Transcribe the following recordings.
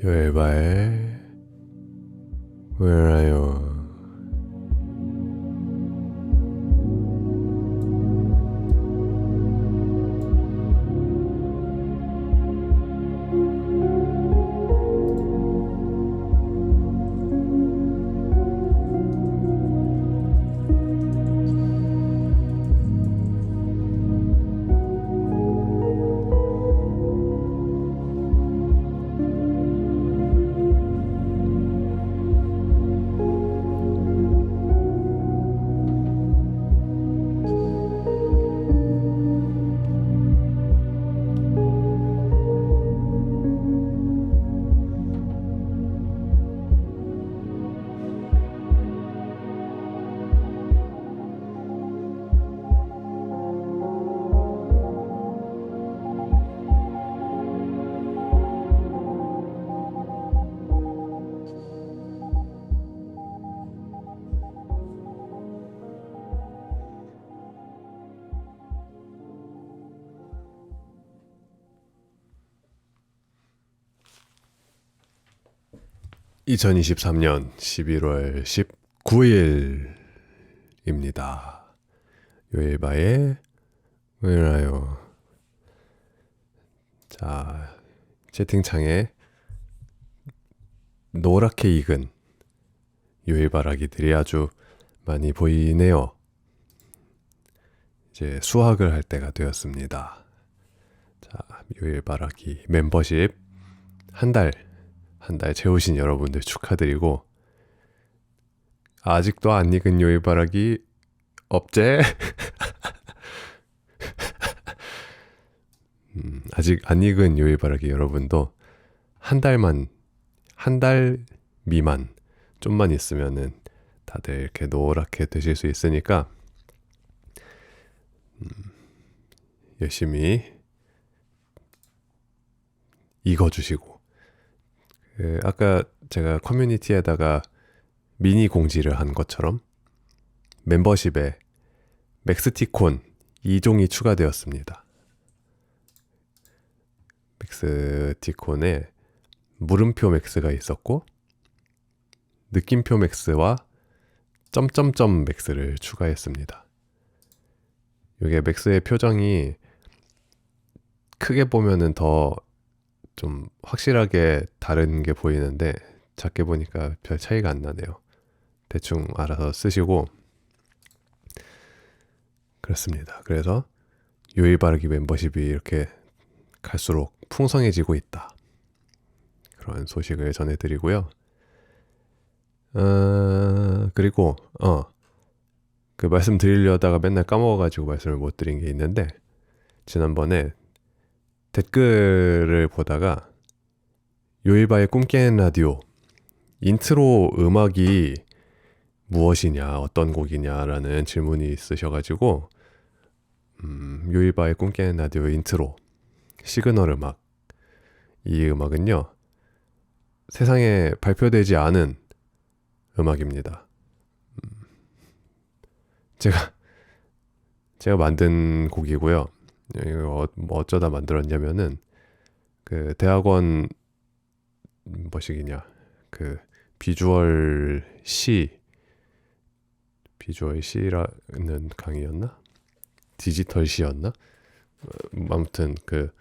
요엘바의 Where are you? 2023년 11월 19일입니다. 요일바의 Where are you? 자, 채팅창에 노랗게 익은 요일바라기들이 아주 많이 보이네요. 이제 수학을 할 때가 되었습니다. 자, 요일바라기 멤버십 한 달 채우신 여러분들 축하드리고, 아직도 안 익은 요일바라기 없제? 아직 안 익은 요일바라기 여러분도 한 달 미만 좀만 있으면은 다들 이렇게 노랗게 되실 수 있으니까 열심히 익어주시고, 아까 제가 커뮤니티에다가 미니 공지를 한 것처럼 멤버십에 맥스티콘 2종이 추가되었습니다. 맥스티콘에 물음표 맥스가 있었고 느낌표 맥스와 점점점 맥스를 추가했습니다. 이게 맥스의 표정이 크게 보면은 더 좀 확실하게 다른 게 보이는데 작게 보니까 별 차이가 안 나네요. 대충 알아서 쓰시고, 그렇습니다. 그래서 요일바르기 멤버십이 이렇게 갈수록 풍성해지고 있다, 그런 소식을 전해드리고요. 그리고 그 말씀 드리려다가 맨날 까먹어가지고 말씀을 못 드린 게 있는데, 지난번에 댓글을 보다가 요일바의 꿈 깨는 라디오 인트로 음악이 무엇이냐, 어떤 곡이냐라는 질문이 있으셔가지고 요일바의 꿈 깨는 라디오 인트로 시그널 음악, 이 음악은요 세상에 발표되지 않은 음악입니다. 제가 만든 곡이고요. 이거 뭐 어쩌다 만들었냐면은 그 대학원 뭐시기냐, 그 비주얼 C라는 강의였나? 디지털 C였나? 아무튼 그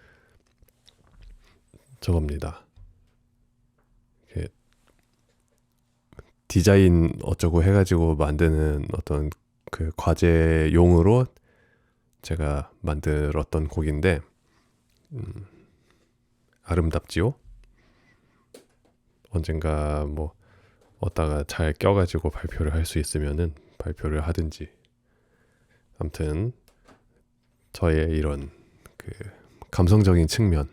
저겁니다. 디자인 어쩌고 해가지고 만드는 어떤 그 과제용으로 제가 만들었던 곡인데 아름답지요? 언젠가 뭐 어디다가 잘 껴가지고 발표를 할 수 있으면은 발표를 하든지, 아무튼 저의 이런 그 감성적인 측면,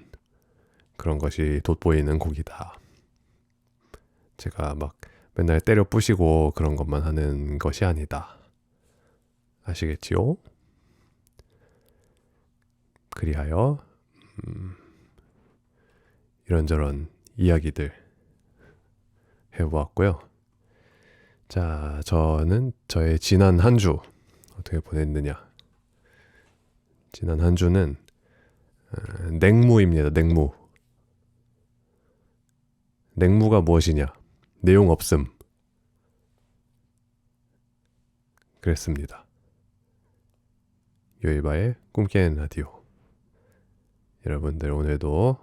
그런 것이 돋보이는 곡이다. 제가 막 맨날 때려 부시고 그런 것만 하는 것이 아니다. 아시겠지요? 그리하여 이런저런 이야기들 해보았고요. 자, 저는 저의 지난 한 주 어떻게 보냈느냐. 지난 한 주는 냉무입니다. 냉무. 냉무가 무엇이냐? 내용 없음. 그랬습니다. 요이바의 꿈 깨는 라디오. 여러분들 오늘도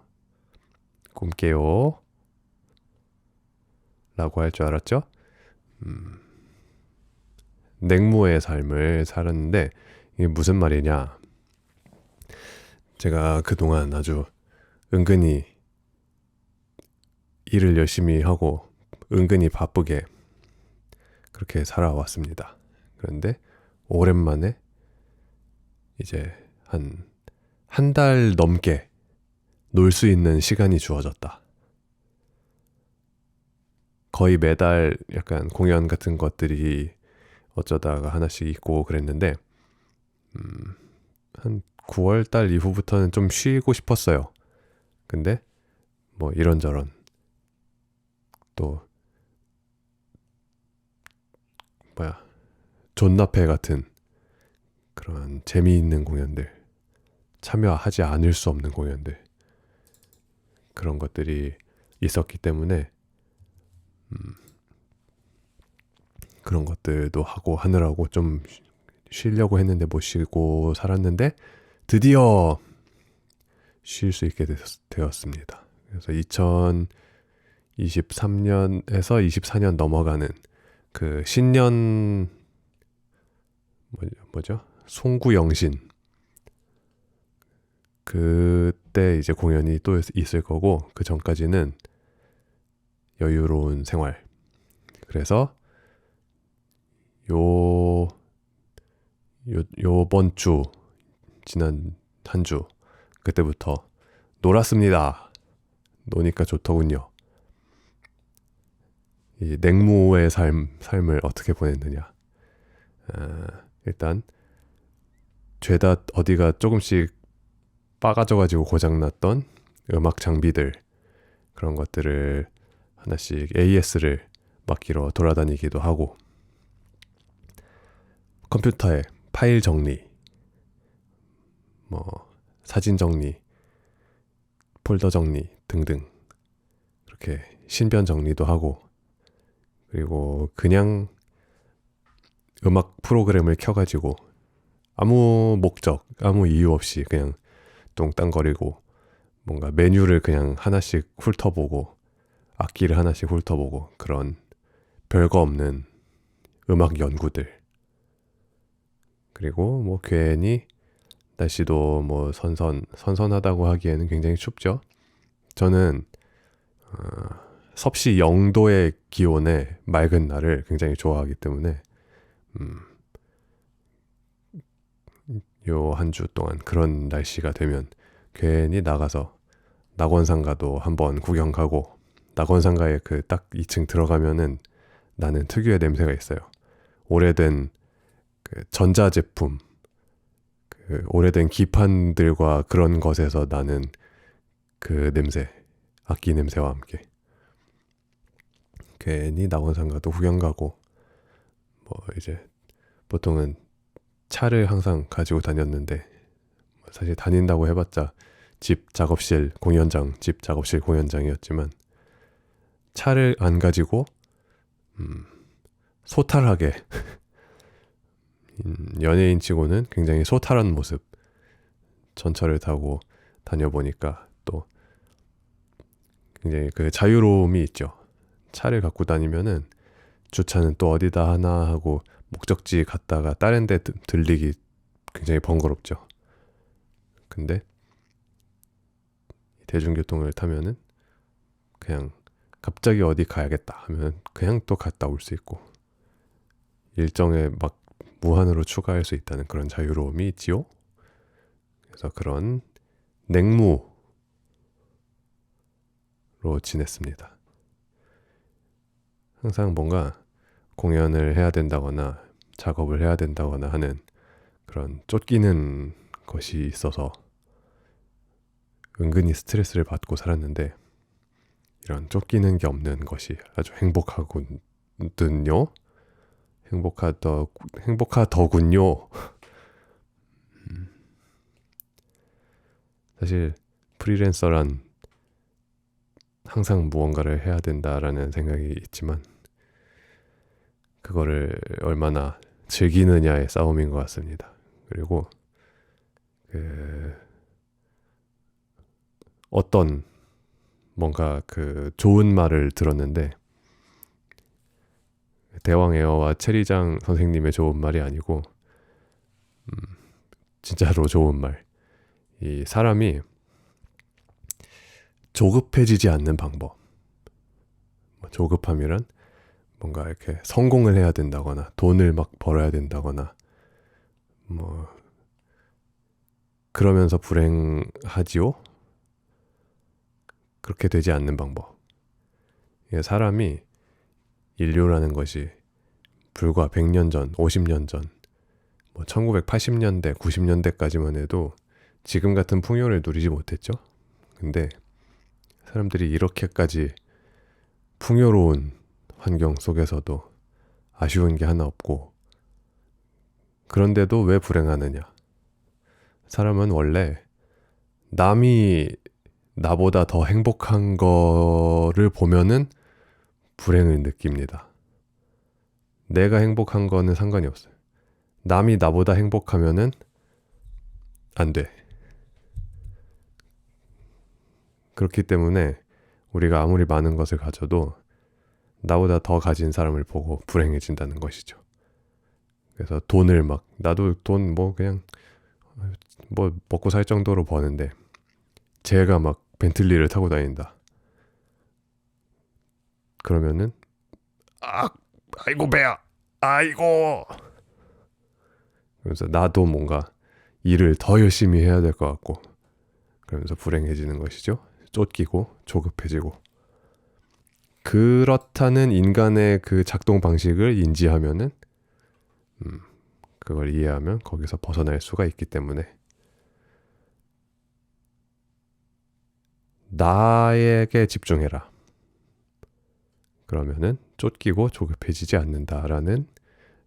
꿈 깨요 라고 할 줄 알았죠? 냉무의 삶을 살았는데 이게 무슨 말이냐? 제가 그동안 아주 은근히 일을 열심히 하고 은근히 바쁘게 그렇게 살아왔습니다. 그런데 오랜만에 이제 한 달 넘게 놀 수 있는 시간이 주어졌다. 거의 매달 약간 공연 같은 것들이 어쩌다가 하나씩 있고 그랬는데 한 9월 달 이후부터는 좀 쉬고 싶었어요. 근데 뭐 이런저런 또 존나페 같은 그런 재미있는 공연들, 참여하지 않을 수 없는 공연들, 그런 것들이 있었기 때문에 그런 것들도 하고 하느라고 좀 쉬려고 했는데 못 쉬고 살았는데 드디어 쉴 수 있게 되었습니다. 그래서 2023년에서 24년 넘어가는 그 신년 뭐죠? 송구영신 그때 이제 공연이 또 있을 거고 그 전까지는 여유로운 생활. 그래서 요번 주 지난 한 주 그때부터 놀았습니다. 노니까 좋더군요. 이 냉무의 삶을 어떻게 보냈느냐. 일단 죄다 어디가 조금씩 빠가져가지고 고장났던 음악 장비들 그런 것들을 하나씩 AS를 맡기러 돌아다니기도 하고 컴퓨터에 파일 정리 사진 정리 폴더 정리 등등 그렇게 신변 정리도 하고 그리고 그냥 음악 프로그램을 켜가지고 아무 목적 아무 이유 없이 그냥 똥땅거리고 뭔가 메뉴를 그냥 하나씩 훑어보고 악기를 하나씩 훑어보고 그런 별거 없는 음악 연구들 그리고 뭐 괜히 날씨도 뭐 선선하다고 하기에는 굉장히 춥죠. 저는 섭씨 0도의 기온에 맑은 날을 굉장히 좋아하기 때문에 요 한 주 동안 그런 날씨가 되면 괜히 나가서 낙원상가도 한번 구경 가고 낙원상가에 그 딱 2층 들어가면은 나는 특유의 냄새가 있어요. 오래된 그 전자제품 그 오래된 기판들과 그런 것에서 나는 그 냄새 악기 냄새와 함께 괜히 낙원상가도 구경 가고 뭐 이제 보통은 차를 항상 가지고 다녔는데 사실 다닌다고 해봤자 집 작업실 공연장이었지만 차를 안 가지고 소탈하게 연예인 치고는 굉장히 소탈한 모습 전철을 타고 다녀보니까 또 굉장히 그 자유로움이 있죠. 차를 갖고 다니면은 주차는 또 어디다 하나 하고 목적지 갔다가 다른 데 들리기 굉장히 번거롭죠. 근데 대중교통을 타면은 그냥 갑자기 어디 가야겠다 하면 그냥 또 갔다 올 수 있고 일정에 막 무한으로 추가할 수 있다는 그런 자유로움이 있지요. 그래서 그런 냉무로 지냈습니다. 항상 뭔가 공연을 해야 된다거나 작업을 해야 된다거나 하는 그런 쫓기는 것이 있어서 은근히 스트레스를 받고 살았는데 이런 쫓기는 게 없는 것이 아주 행복하군요. 행복하더군요. 사실 프리랜서란 항상 무언가를 해야 된다라는 생각이 있지만 그거를 얼마나 즐기느냐의 싸움인 것 같습니다. 그리고 어떤 뭔가 좋은 말을 들었는데 대왕에어와 체리장 선생님의 좋은 말이 아니고 진짜로 좋은 말. 이 사람이 조급해지지 않는 방법. 조급함이란 뭔가 이렇게 성공을 해야 된다거나 돈을 막 벌어야 된다거나 뭐 그러면서 불행하지요? 그렇게 되지 않는 방법. 사람이 인류라는 것이 불과 100년 전, 50년 전, 1980년대, 90년대까지만 해도 지금 같은 풍요를 누리지 못했죠. 근데 사람들이 이렇게까지 풍요로운 환경 속에서도 아쉬운 게 하나 없고 그런데도 왜 불행하느냐? 사람은 원래 남이 나보다 더 행복한 거를 보면은 불행을 느낍니다. 내가 행복한 거는 상관이 없어요. 남이 나보다 행복하면은 안 돼. 그렇기 때문에 우리가 아무리 많은 것을 가져도 나보다 더 가진 사람을 보고 불행해진다는 것이죠. 그래서 돈을 나도 돈 그냥 먹고 살 정도로 버는데 제가 벤틀리를 타고 다닌다. 그러면은 아이고 배야. 아이고. 그래서 나도 뭔가 일을 더 열심히 해야 될 것 같고 그러면서 불행해지는 것이죠. 쫓기고 조급해지고. 그렇다는 인간의 그 작동 방식을 인지하면은 그걸 이해하면 거기서 벗어날 수가 있기 때문에 나에게 집중해라. 그러면은 쫓기고 조급해지지 않는다라는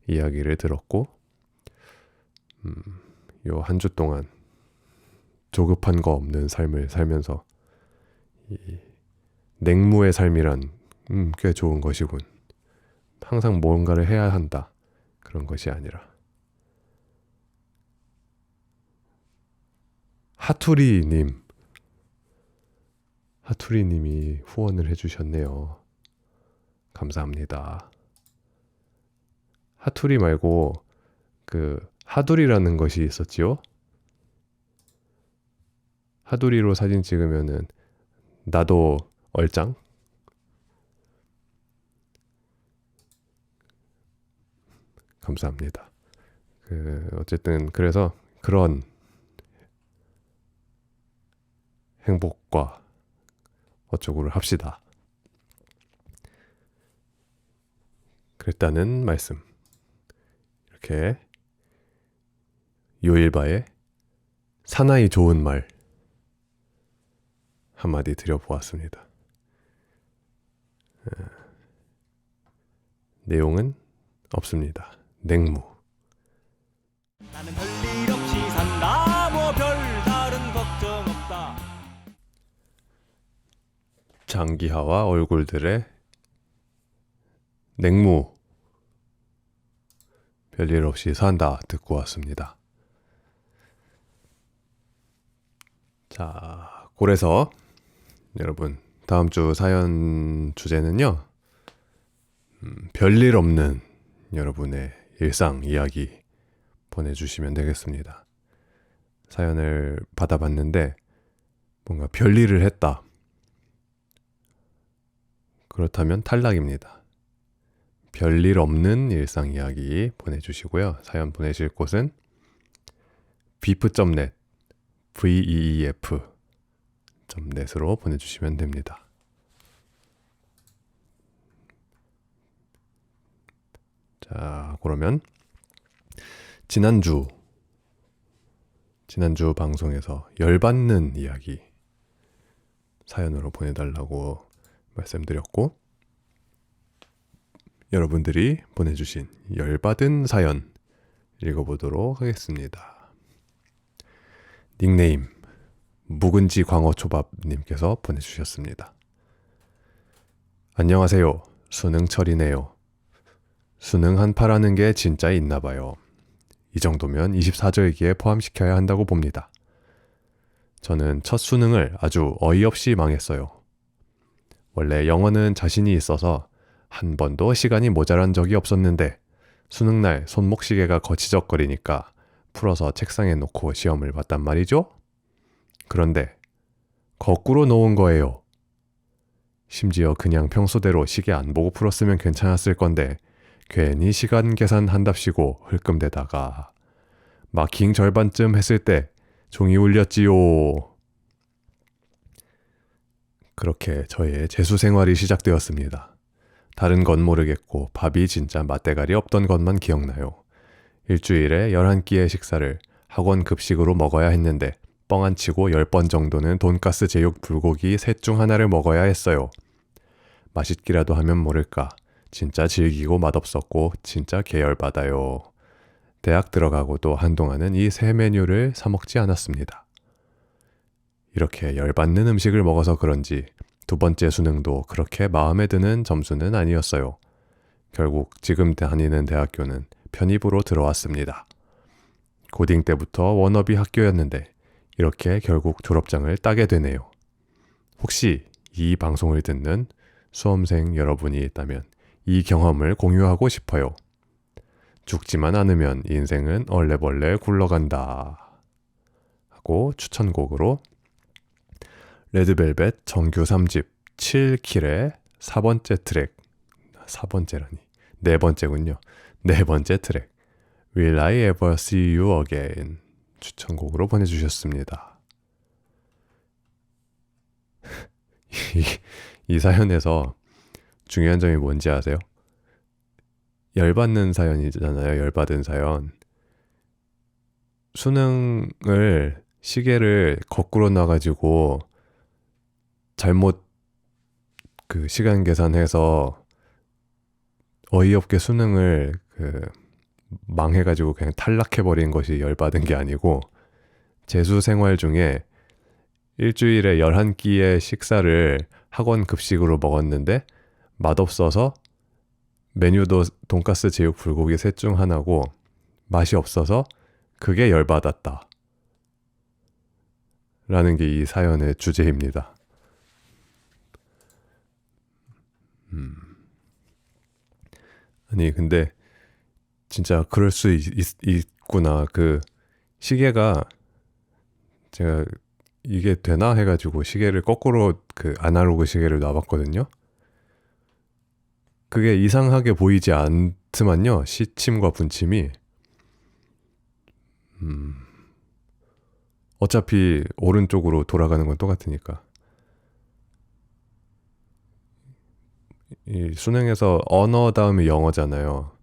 이야기를 들었고 요 한 주 동안 조급한 거 없는 삶을 살면서 이 냉무의 삶이란 꽤 좋은 것이군. 항상 뭔가를 해야 한다. 그런 것이 아니라 하투리님이 후원을 해주셨네요. 감사합니다. 하투리 말고 하두리라는 것이 있었지요. 하두리로 사진 찍으면은 나도 얼짱? 감사합니다. 어쨌든 그래서 그런 행복과 어쩌고를 합시다. 그랬다는 말씀. 이렇게 요일바의 사나이 좋은 말 한마디 드려보았습니다. 내용은 없습니다. 냉무. 나는 별일 없이 산다. 뭐 별다른 걱정 없다. 장기하와 얼굴들의 냉무. 별일 없이 산다 듣고 왔습니다. 자, 그래서 여러분 다음 주 사연 주제는요. 별일 없는 여러분의 일상 이야기 보내주시면 되겠습니다. 사연을 받아봤는데 뭔가 별일을 했다. 그렇다면 탈락입니다. 별일 없는 일상 이야기 보내주시고요. 사연 보내실 곳은 beef.net veef.net으로 보내주시면 됩니다. 자, 그러면 지난주 방송에서 열받는 이야기 사연으로 보내달라고 말씀드렸고 여러분들이 보내주신 열받은 사연 읽어보도록 하겠습니다. 닉네임 묵은지 광어초밥님께서 보내주셨습니다. 안녕하세요. 수능철이네요. 수능 한파라는 게 진짜 있나 봐요. 이 정도면 24절기에 포함시켜야 한다고 봅니다. 저는 첫 수능을 아주 어이없이 망했어요. 원래 영어는 자신이 있어서 한 번도 시간이 모자란 적이 없었는데 수능날 손목시계가 거치적거리니까 풀어서 책상에 놓고 시험을 봤단 말이죠. 그런데 거꾸로 놓은 거예요. 심지어 그냥 평소대로 시계 안 보고 풀었으면 괜찮았을 건데 괜히 시간 계산한답시고 흘끔대다가 마킹 절반쯤 했을 때 종이 울렸지요. 그렇게 저의 재수 생활이 시작되었습니다. 다른 건 모르겠고 밥이 진짜 맛대가리 없던 것만 기억나요. 일주일에 11끼의 식사를 학원 급식으로 먹어야 했는데 뻥 안 치고 10번 정도는 돈가스 제육 불고기 셋 중 하나를 먹어야 했어요. 맛있기라도 하면 모를까. 진짜 질기고 맛없었고 진짜 계열받아요. 대학 들어가고도 한동안은 이 세 메뉴를 사 먹지 않았습니다. 이렇게 열받는 음식을 먹어서 그런지 두 번째 수능도 그렇게 마음에 드는 점수는 아니었어요. 결국 지금 다니는 대학교는 편입으로 들어왔습니다. 고딩 때부터 워너비 학교였는데 이렇게 결국 졸업장을 따게 되네요. 혹시 이 방송을 듣는 수험생 여러분이 있다면 이 경험을 공유하고 싶어요. 죽지만 않으면 인생은 얼레벌레 굴러간다. 하고 추천곡으로 레드벨벳 정규 3집 7킬의 4번째 트랙 4번째라니 4번째군요. 4번째 트랙 Will I Ever See You Again 추천곡으로 보내주셨습니다. 이 사연에서 중요한 점이 뭔지 아세요? 열받는 사연이잖아요. 열받은 사연. 수능을 시계를 거꾸로 놔가지고 잘못 그 시간 계산해서 어이없게 수능을 망해가지고 그냥 탈락해버린 것이 열받은 게 아니고 재수 생활 중에 일주일에 11끼의 식사를 학원 급식으로 먹었는데 맛없어서 메뉴도 돈가스 제육 불고기 셋 중 하나고 맛이 없어서 그게 열받았다. 라는 게 이 사연의 주제입니다. 아니 근데 진짜 그럴 수 있구나. 그 시계가 제가 이게 되나 해가지고 시계를 거꾸로 그 아날로그 시계를 놔봤거든요. 그게 이상하게 보이지 않지만요. 시침과 분침이 어차피 오른쪽으로 돌아가는 건 똑같으니까. 이 수능에서 언어 다음에 영어잖아요.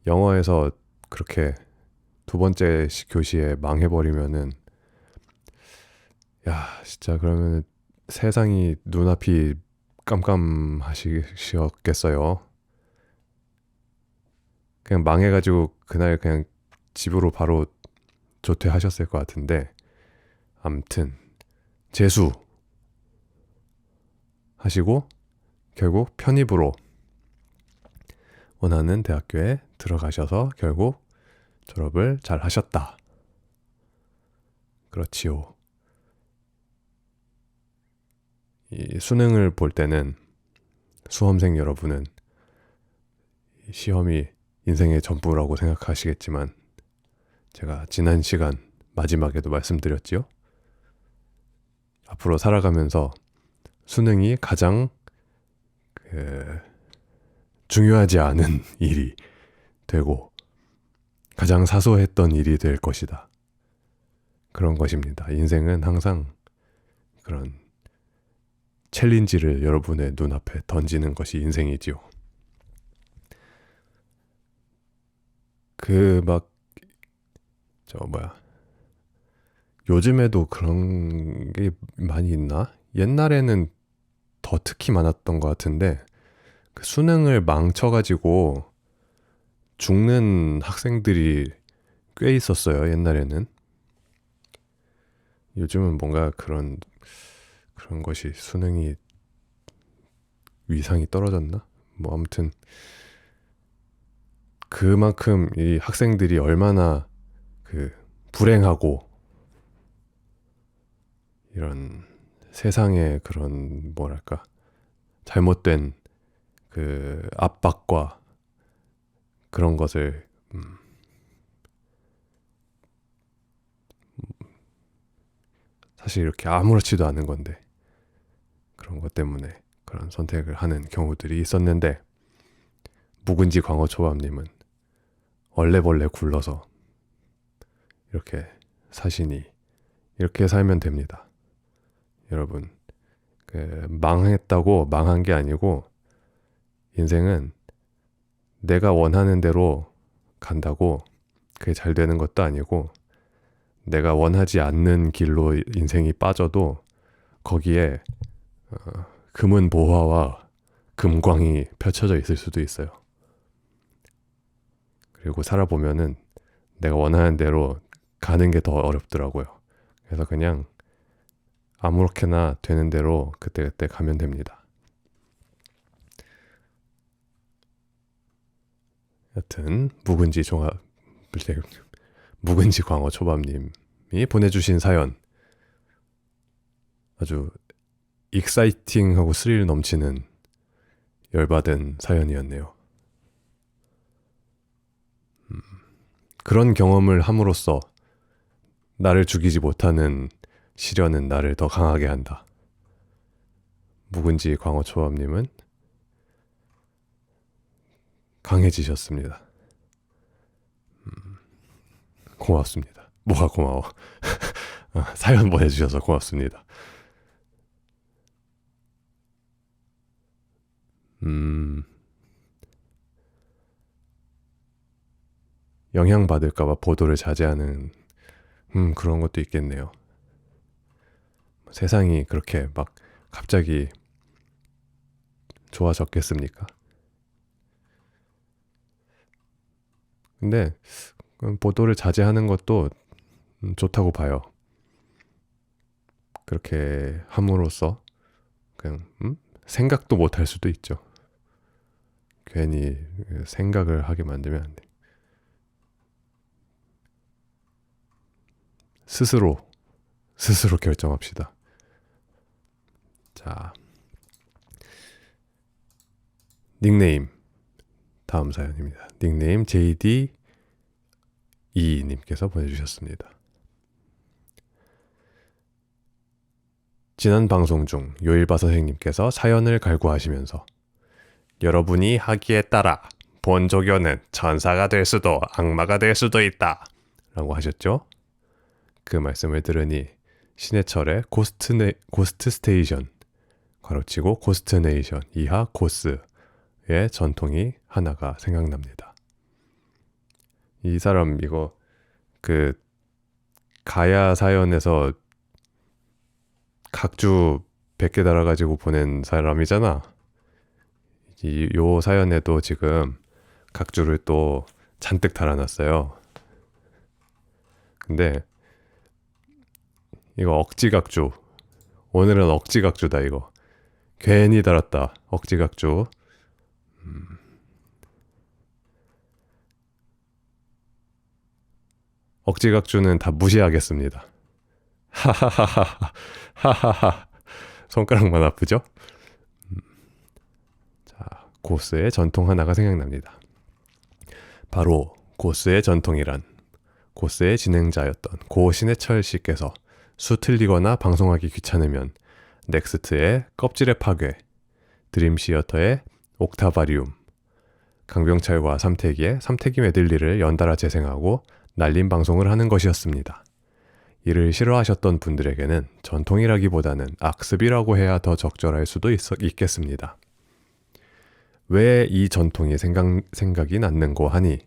영어에서 그렇게 두 번째 교시에 망해버리면은 야 진짜 그러면 세상이 눈앞이 깜깜하시겠어요. 그냥 망해가지고 그날 그냥 집으로 바로 조퇴하셨을 것 같은데 암튼 재수 하시고 결국 편입으로 원하는 대학교에 들어가셔서 결국 졸업을 잘 하셨다. 그렇지요. 이 수능을 볼 때는 수험생 여러분은 시험이 인생의 전부라고 생각하시겠지만 제가 지난 시간 마지막에도 말씀드렸지요. 앞으로 살아가면서 수능이 가장 중요하지 않은 일이 되고 가장 사소했던 일이 될 것이다. 그런 것입니다. 인생은 항상 그런 챌린지를 여러분의 눈앞에 던지는 것이 인생이지요. 요즘에도 그런 게 많이 있나? 옛날에는 더 특히 많았던 것 같은데 그 수능을 망쳐가지고 죽는 학생들이 꽤 있었어요. 옛날에는. 요즘은 뭔가 그런 것이 수능이 위상이 떨어졌나? 뭐 아무튼 그만큼 이 학생들이 얼마나 그 불행하고 이런 세상의 그런 뭐랄까 잘못된 그 압박과 그런 것을 사실 이렇게 아무렇지도 않은 건데 그런 것 때문에 그런 선택을 하는 경우들이 있었는데 묵은지 광어초밥님은 얼레벌레 굴러서 이렇게 사시니 이렇게 살면 됩니다. 여러분 망했다고 망한 게 아니고 인생은 내가 원하는 대로 간다고 그게 잘 되는 것도 아니고 내가 원하지 않는 길로 인생이 빠져도 거기에 금은 보화와 금광이 펼쳐져 있을 수도 있어요. 그리고 살아보면은 내가 원하는 대로 가는 게 더 어렵더라고요. 그래서 그냥 아무렇게나 되는 대로 그때그때 가면 됩니다. 여튼 묵은지 광어 초밥님이 보내주신 사연 아주 익사이팅하고 스릴 넘치는 열받은 사연이었네요. 그런 경험을 함으로써 나를 죽이지 못하는 시련은 나를 더 강하게 한다. 묵은지 광어초밥님은 강해지셨습니다. 고맙습니다. 뭐가 고마워. 사연 보내주셔서 고맙습니다. 영향받을까봐 보도를 자제하는 그런 것도 있겠네요. 세상이 그렇게 막 갑자기 좋아졌겠습니까? 근데 보도를 자제하는 것도 좋다고 봐요. 그렇게 함으로써 그냥 생각도 못 할 수도 있죠. 괜히 생각을 하게 만들면 안 돼. 스스로 결정합시다. 자, 닉네임 다음 사연입니다. 닉네임 JD2님께서 보내주셨습니다. 지난 방송 중 요일바 선생님께서 사연을 갈구하시면서 여러분이 하기에 따라 본조교는 천사가 될 수도 악마가 될 수도 있다 라고 하셨죠? 그 말씀을 들으니 신해철의 고스트 스테이션 괄호치고 고스트 네이션 이하 고스의 전통이 하나가 생각납니다. 이 사람 이거 그 가야 사연에서 각주 100개 달아가지고 보낸 사람이잖아. 요 사연에도 지금 각주를 또 잔뜩 달아놨어요. 근데 이거 억지각주. 오늘은 억지각주다 이거. 괜히 달았다. 억지각주. 억지각주는 다 무시하겠습니다. 하하하하. 손가락만 아프죠? 자, 고스의 전통 하나가 생각납니다. 바로 고스의 전통이란 고스의 진행자였던 고 신해철 씨께서 수 틀리거나 방송하기 귀찮으면 넥스트의 껍질의 파괴, 드림시어터의 옥타바리움, 강병철과 삼태기의 삼태기 메들리를 연달아 재생하고 날림 방송을 하는 것이었습니다. 이를 싫어하셨던 분들에게는 전통이라기보다는 악습이라고 해야 더 적절할 수도 있겠습니다. 왜 이 전통이 생각이 났는고 하니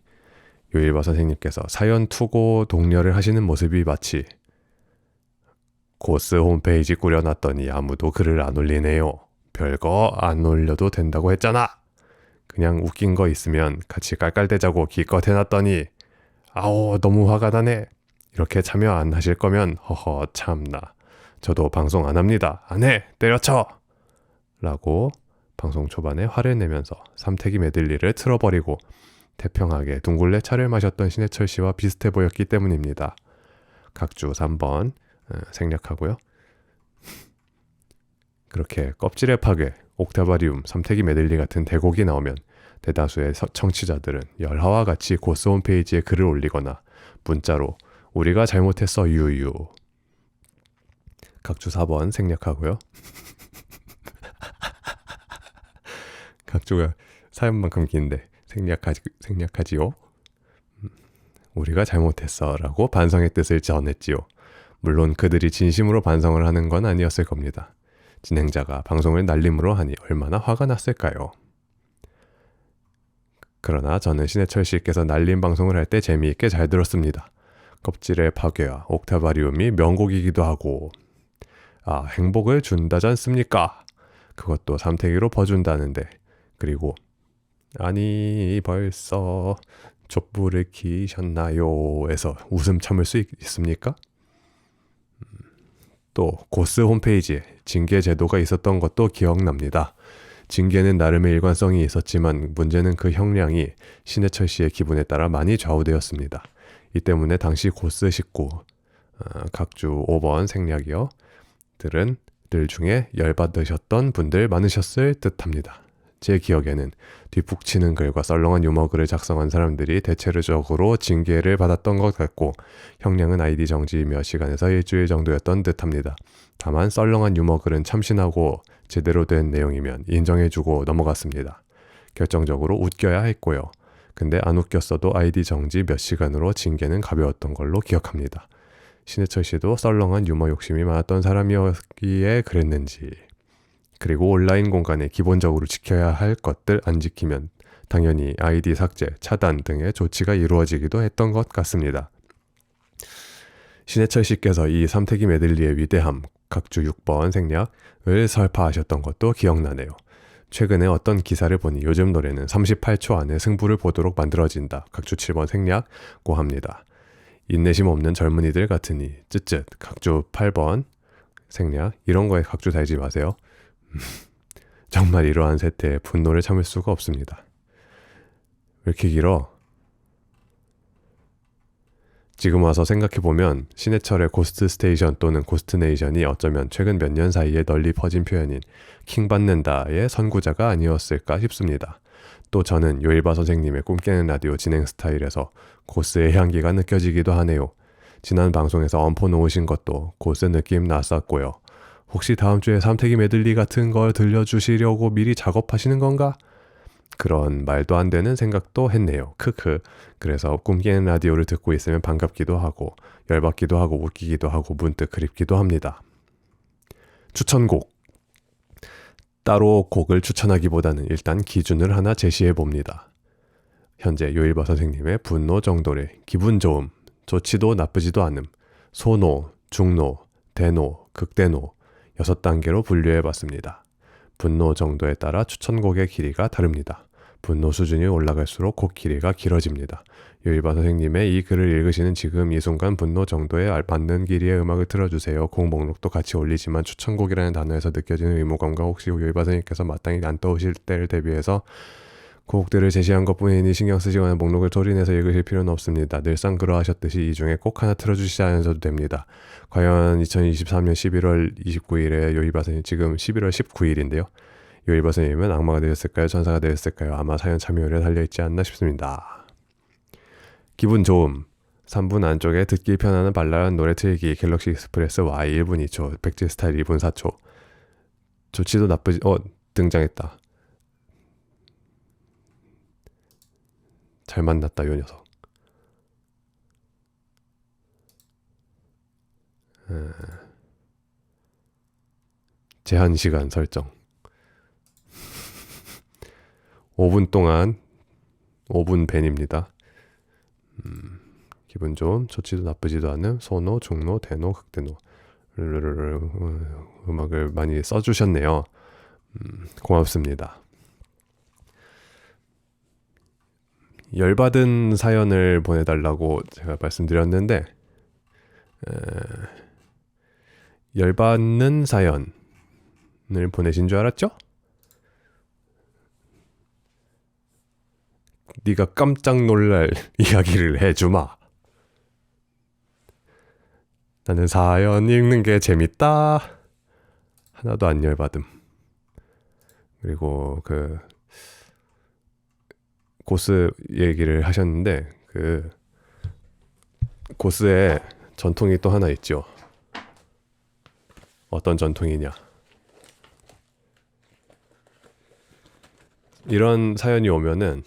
요일바 선생님께서 사연 투고 독려를 하시는 모습이 마치 고스 홈페이지 꾸려놨더니 아무도 글을 안 올리네요. 별거 안 올려도 된다고 했잖아. 그냥 웃긴 거 있으면 같이 깔깔대자고 기껏 해놨더니 아오 너무 화가 나네. 이렇게 참여 안 하실 거면 허허 참나. 저도 방송 안 합니다. 안 해. 때려쳐. 라고 방송 초반에 화를 내면서 삼태기 메들리를 틀어버리고 태평하게 둥글레 차를 마셨던 신해철 씨와 비슷해 보였기 때문입니다. 각주 3번 생략하고요. 그렇게 껍질의 파괴, 옥타바리움, 삼태기 메들리 같은 대곡이 나오면 대다수의 청취자들은 열화와 같이 고스 홈페이지에 글을 올리거나 문자로 우리가 잘못했어 유유. 각주 4번 생략하고요. 각주가 사연만큼 긴데 생략하지요. 우리가 잘못했어 라고 반성의 뜻을 전했지요. 물론 그들이 진심으로 반성을 하는 건 아니었을 겁니다. 진행자가 방송을 날림으로 하니 얼마나 화가 났을까요? 그러나 저는 신해철 씨께서 날림 방송을 할 때 재미있게 잘 들었습니다. 껍질의 파괴와 옥타바리움이 명곡이기도 하고 행복을 준다지 않습니까? 그것도 삼태기로 버준다는데 그리고 아니 벌써 촛불을 키셨나요? 에서 웃음 참을 수 있습니까? 또 고스 홈페이지에 징계 제도가 있었던 것도 기억납니다. 징계는 나름의 일관성이 있었지만 문제는 그 형량이 신해철 씨의 기분에 따라 많이 좌우되었습니다. 이 때문에 당시 고스 식구 각주 5번 생략이요. 들 중에 열받으셨던 분들 많으셨을 듯합니다. 제 기억에는 뒷북치는 글과 썰렁한 유머글을 작성한 사람들이 대체적으로 징계를 받았던 것 같고 형량은 아이디 정지 몇 시간에서 일주일 정도였던 듯합니다. 다만 썰렁한 유머글은 참신하고 제대로 된 내용이면 인정해주고 넘어갔습니다. 결정적으로 웃겨야 했고요. 근데 안 웃겼어도 아이디 정지 몇 시간으로 징계는 가벼웠던 걸로 기억합니다. 신해철 씨도 썰렁한 유머 욕심이 많았던 사람이었기에 그랬는지 그리고 온라인 공간에 기본적으로 지켜야 할 것들 안 지키면 당연히 아이디 삭제, 차단 등의 조치가 이루어지기도 했던 것 같습니다. 신해철 씨께서 이 삼태기 메들리의 위대함, 각주 6번 생략을 설파하셨던 것도 기억나네요. 최근에 어떤 기사를 보니 요즘 노래는 38초 안에 승부를 보도록 만들어진다. 각주 7번 생략고 합니다. 인내심 없는 젊은이들 같으니 쯧쯧. 각주 8번 생략. 이런 거에 각주 달지 마세요. 정말 이러한 세태에 분노를 참을 수가 없습니다. 왜 이렇게 길어? 지금 와서 생각해보면 신해철의 고스트 스테이션 또는 고스트 네이션이 어쩌면 최근 몇 년 사이에 널리 퍼진 표현인 킹받는다의 선구자가 아니었을까 싶습니다. 또 저는 요일바 선생님의 꿈깨는 라디오 진행 스타일에서 고스의 향기가 느껴지기도 하네요. 지난 방송에서 엄포 놓으신 것도 고스 느낌 났었고요. 혹시 다음 주에 삼태기 메들리 같은 걸 들려주시려고 미리 작업하시는 건가? 그런 말도 안 되는 생각도 했네요. 크크. 그래서 꿈깨는 라디오를 듣고 있으면 반갑기도 하고 열받기도 하고 웃기기도 하고 문득 그립기도 합니다. 추천곡. 따로 곡을 추천하기보다는 일단 기준을 하나 제시해 봅니다. 현재 요일바 선생님의 분노 정도를 기분 좋음, 좋지도 나쁘지도 않음, 소노, 중노, 대노, 극대노 6단계로 분류해 봤습니다. 분노 정도에 따라 추천곡의 길이가 다릅니다. 분노 수준이 올라갈수록 곡 길이가 길어집니다. 요일바 선생님의 이 글을 읽으시는 지금 이 순간 분노 정도에 맞는 길이의 음악을 틀어주세요. 곡 목록도 같이 올리지만 추천곡이라는 단어에서 느껴지는 의무감과 혹시 요일바 선생님께서 마땅히 안 떠오실 때를 대비해서 곡들을 제시한 것뿐이니 신경 쓰시거나 목록을 소리내서 읽으실 필요는 없습니다. 늘상 그러하셨듯이 이 중에 꼭 하나 틀어주시지 않으셔도 됩니다. 과연 2023년 11월 29일에 요일바 선생님, 지금 11월 19일인데요. 요일바 선생님은 악마가 되셨을까요? 천사가 되셨을까요? 아마 사연 참여율에 달려있지 않나 싶습니다. 기분 좋음. 3분 안쪽에 듣기 편안한 발랄한 노래 틀기 갤럭시 익스프레스 Y 1분 2초 백지 스타일 2분 4초 좋지도 나쁘지 등장했다. 잘 만났다 요 녀석. 제한시간 설정 5분 동안 5분 밴입니다. 기분 좋음, 좋지도 나쁘지도 않음, 소노, 중노, 대노, 극대노 음악을 많이 써주셨네요. 고맙습니다. 열받은 사연을 보내달라고 제가 말씀드렸는데 열받는 사연을 보내신 줄 알았죠? 네가 깜짝 놀랄 이야기를 해주마. 나는 사연 읽는 게 재밌다. 하나도 안 열받음. 그리고 그 고스 얘기를 하셨는데 그 고스에 전통이 또 하나 있죠. 어떤 전통이냐. 이런 사연이 오면은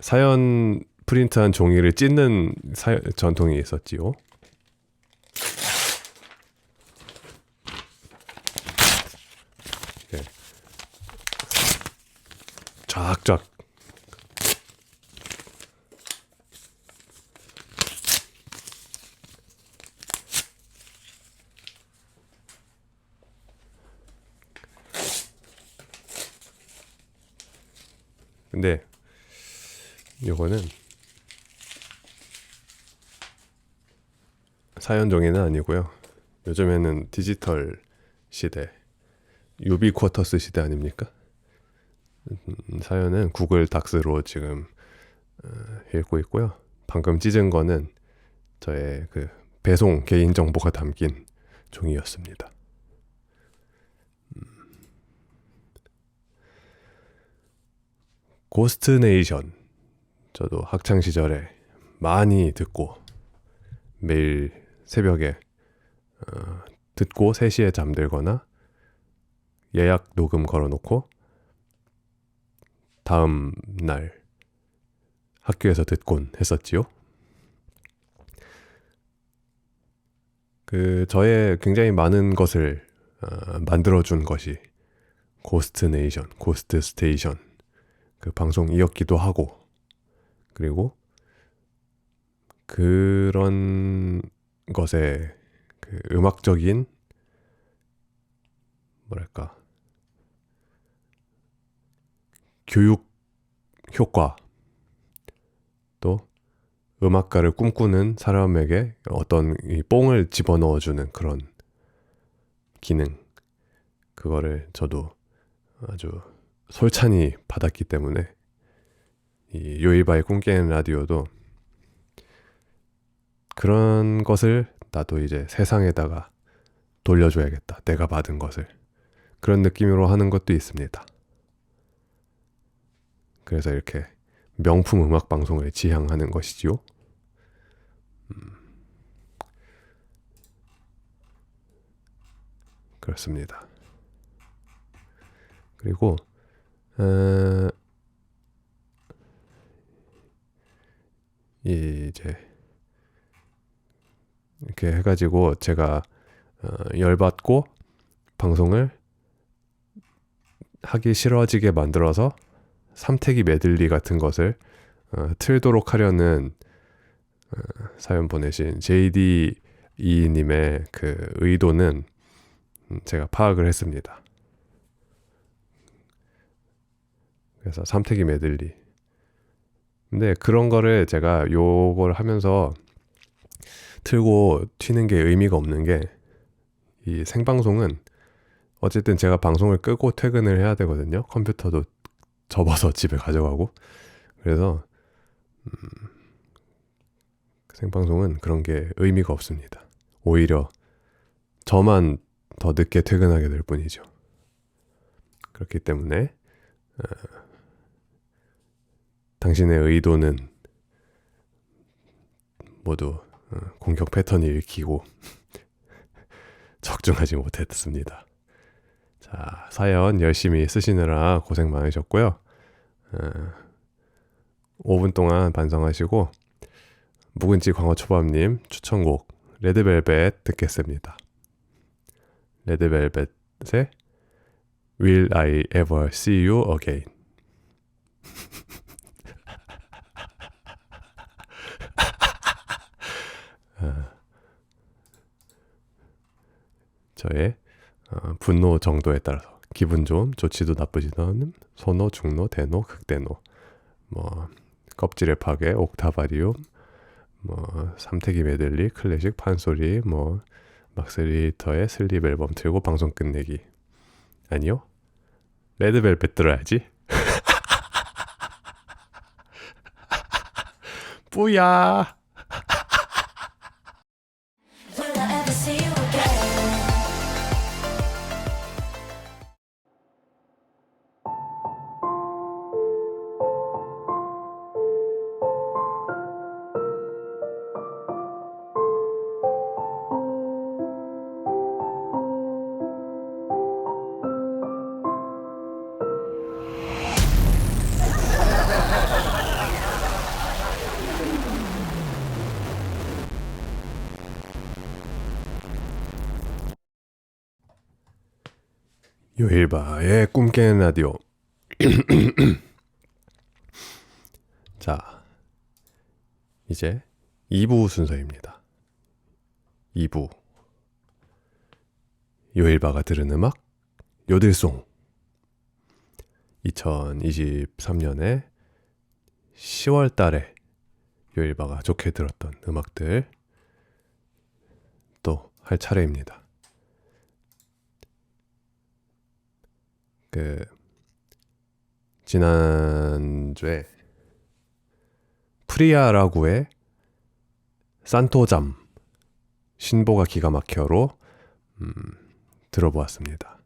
사연 프린트한 종이를 찢는 전통이 있었지요. 네. 쫙쫙 근데 요거는 사연 종이는 아니고요. 요즘에는 디지털 시대, 유비쿼터스 시대 아닙니까? 사연은 구글 닥스로 지금 읽고 있고요. 방금 찢은 거는 저의 그 배송 개인 정보가 담긴 종이였습니다. 고스트네이션 저도 학창 시절에 많이 듣고 매일 새벽에 듣고 3시에 잠들거나 예약 녹음 걸어놓고 다음 날 학교에서 듣곤 했었지요. 그 저의 굉장히 많은 것을 만들어준 것이 고스트네이션, 고스트스테이션 그 방송이었기도 하고, 그리고 그런 것에 그 음악적인 뭐랄까 교육 효과, 또 음악가를 꿈꾸는 사람에게 어떤 이 뽕을 집어넣어주는 그런 기능, 그거를 저도 아주 솔찬히 받았기 때문에 이 요이바의 꿈깨는 라디오도 그런 것을 나도 이제 세상에다가 돌려줘야겠다. 내가 받은 것을. 그런 느낌으로 하는 것도 있습니다. 그래서 이렇게 명품 음악 방송을 지향하는 것이지요. 그렇습니다. 그리고 이제 이렇게 해가지고 제가 열받고 방송을 하기 싫어지게 만들어서 삼태기 메들리 같은 것을 틀도록 하려는 사연 보내신 JDE님의 그 의도는 제가 파악을 했습니다. 그래서 삼태기 메들리. 근데 그런 거를 제가 요걸 하면서 틀고 튀는 게 의미가 없는 게, 이 생방송은 어쨌든 제가 방송을 끄고 퇴근을 해야 되거든요. 컴퓨터도 접어서 집에 가져가고. 그래서 생방송은 그런 게 의미가 없습니다. 오히려 저만 더 늦게 퇴근하게 될 뿐이죠. 그렇기 때문에 당신의 의도는 모두 공격 패턴이 읽히고 적중하지 못했습니다. 자, 사연 열심히 쓰시느라 고생 많으셨고요. 5분 동안 반성하시고 묵은지 광어초밥님 추천곡 레드벨벳 듣겠습니다. 레드벨벳의 Will I Ever See You Again. 저의 분노 정도에 따라서 기분 좋음, 좋지도 나쁘지도 않음, 소노, 중노, 대노, 극대노, 뭐 껍질의 파괴, 옥타바리움, 뭐 삼태기 메들리, 클래식, 판소리, 뭐 막스리터의 슬립 앨범 틀고 방송 끝내기, 아니요. 레드벨벳 들어야지. 뿌야. Will I ever see you again? 요일바의 꿈 깨는 라디오. 자, 이제 2부 순서입니다. 2부. 요일바가 들은 음악 요들송. 2023년에 10월 달에 요일바가 좋게 들었던 음악들 또 할 차례입니다. 지난주에 프리아라구의 산토잠 신보가 기가 막혀로 들어보았습니다.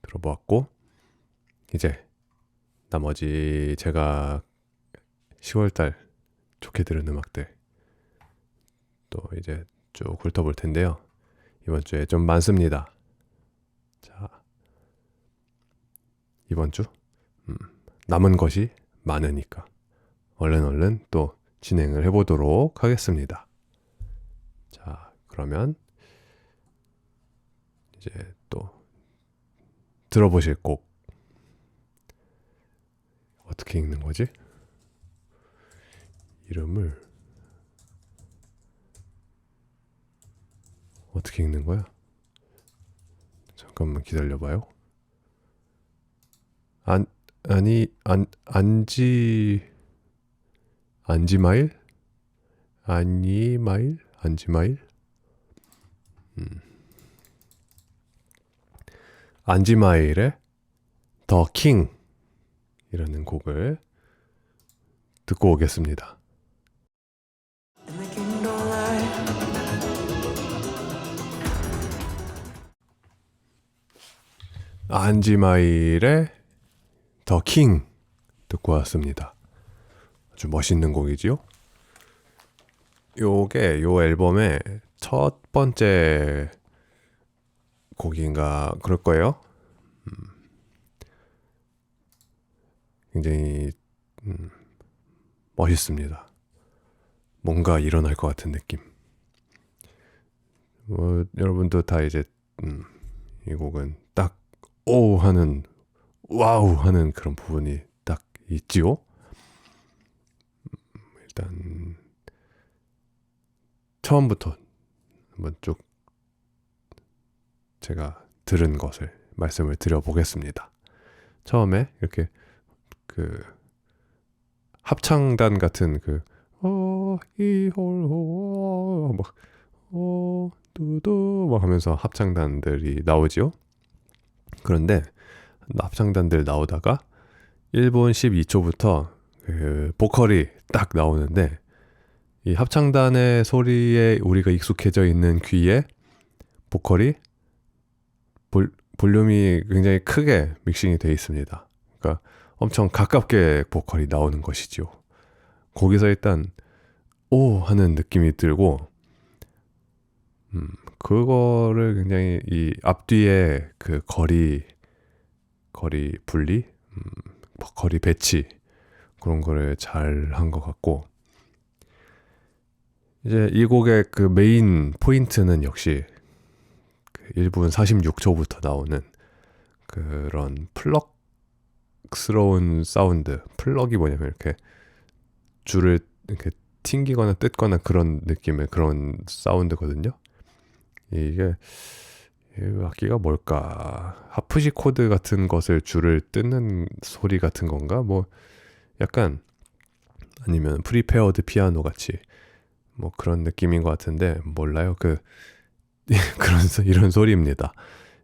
들어보았고 이제 나머지 제가 10월달 좋게 들은 음악들 또 이제 쭉 훑어볼 텐데요. 이번 주에 좀 많습니다. 자, 이번 주 남은 것이 많으니까 얼른 또 진행을 해보도록 하겠습니다. 자, 그러면 이제 또 들어보실 곡 어떻게 읽는 거지? 이름을 어떻게 읽는 거야? 잠깐만 기다려봐요. 안지마일? 안지마일의 더 킹 이라는 곡을 듣고 오겠습니다. 안지마일의 더 킹 듣고 왔습니다. 아주 멋있는 곡이지요. 요게 요 앨범의 첫 번째 곡인가 그럴 거예요. 굉장히 멋있습니다. 뭔가 일어날 것 같은 느낌. 여러분도 다 이제 이 곡은 딱 오 하는 와우 하는 그런 부분이 딱 있지요. 일단 처음부터 한번 쭉 제가 들은 것을 말씀을 드려보겠습니다. 처음에 이렇게 그 합창단 같은 두두 막 하면서 합창단들이 나오지요. 그런데 합창단들 나오다가 1분 12초부터 그 보컬이 딱 나오는데 이 합창단의 소리에 우리가 익숙해져 있는 귀에 보컬이 볼륨이 굉장히 크게 믹싱이 되어 있습니다. 그러니까 엄청 가깝게 보컬이 나오는 것이죠. 거기서 일단 오 하는 느낌이 들고 그거를 굉장히 이 앞뒤에 그 거리 분리 거리 배치 그런 거를 잘 한 것 같고 이제 이 곡의 그 메인 포인트는 역시 그 1분 46초부터 나오는 그런 플럭스러운 사운드. 플럭이 뭐냐면 이렇게 줄을 이렇게 튕기거나 뜯거나 그런 느낌의 그런 사운드거든요. 이게 이 악기가 뭘까? 하프시코드 같은 것을 줄을 뜯는 소리 같은 건가? 뭐 약간 아니면 프리페어드 피아노 같이 뭐 그런 느낌인 것 같은데 몰라요. 그런 이런 소리입니다.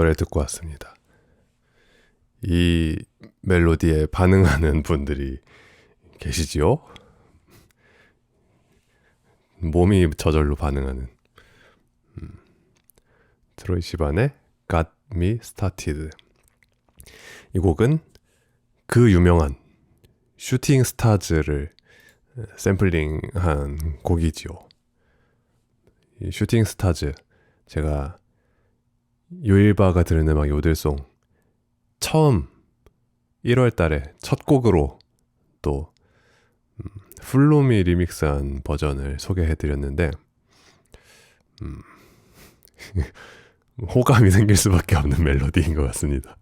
노래 듣고 왔습니다. 이 멜로디에 반응하는 분들이 계시지요? 몸이 저절로 반응하는 트로이 시반의 Got Me Started. 이 곡은 그 유명한 슈팅 스타즈를 샘플링한 곡이지요. 이 슈팅 스타즈, 제가 요일바가 들은 음악 요들송 처음 1월 달에 첫 곡으로 또 플로미 리믹스한 버전을 소개해드렸는데 호감이 생길 수밖에 없는 멜로디인 것 같습니다.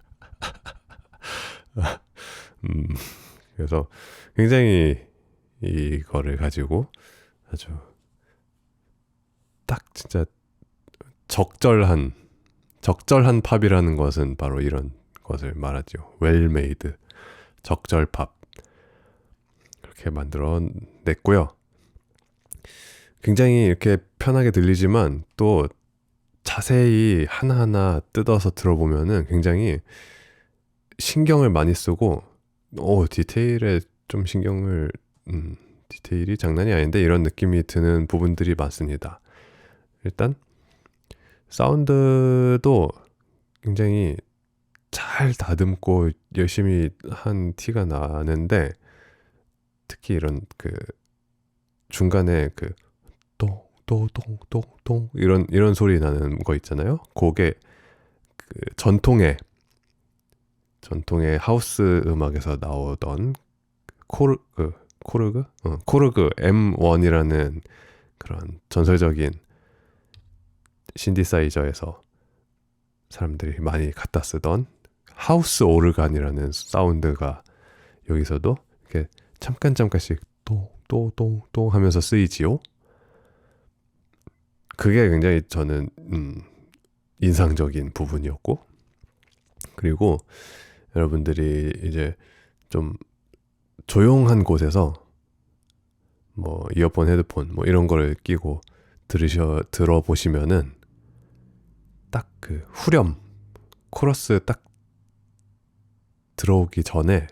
그래서 굉장히 이거를 가지고 아주 딱 진짜 적절한 팝이라는 것은 바로 이런 것을 말하죠. 웰메이드, 적절 팝. 그렇게 만들어 냈고요. 굉장히 이렇게 편하게 들리지만 또 자세히 하나하나 뜯어서 들어보면은 굉장히 신경을 많이 쓰고 디테일에 좀 신경을 디테일이 장난이 아닌데 이런 느낌이 드는 부분들이 많습니다. 일단 사운드도 굉장히 잘 다듬고 열심히 한 티가 나는데 특히 이런 그 중간에 그 똥똥똥똥똥 이런 소리 나는 거 있잖아요. 그게 그 전통의 하우스 음악에서 나오던 코르그 M1이라는 그런 전설적인 신디사이저에서 사람들이 많이 갖다 쓰던 하우스 오르간이라는 사운드가 여기서도 이렇게 잠깐씩 똥똥똥똥 하면서 쓰이지요. 그게 굉장히 저는 인상적인 부분이었고, 그리고 여러분들이 이제 좀 조용한 곳에서 뭐 이어폰, 헤드폰 뭐 이런 거를 끼고 들어보시면은 딱 그 후렴 코러스 딱 들어오기 전에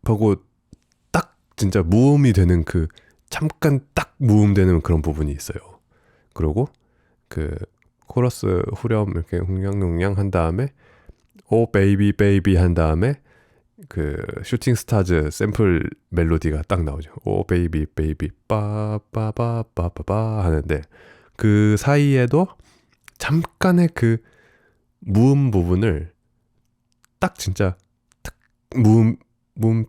하고 딱 진짜 무음이 되는 그 잠깐 딱 무음되는 그런 부분이 있어요. 그리고 그 코러스 후렴 이렇게 웅냥웅냥 한 다음에 오 베이비 베이비 한 다음에 그 슈팅 스타즈 샘플 멜로디가 딱 나오죠. 오 베이비 베이비 빠빠빠빠빠빠 하는데 그 사이에도 잠깐의 그 무음 부분을 딱 진짜 탁 무음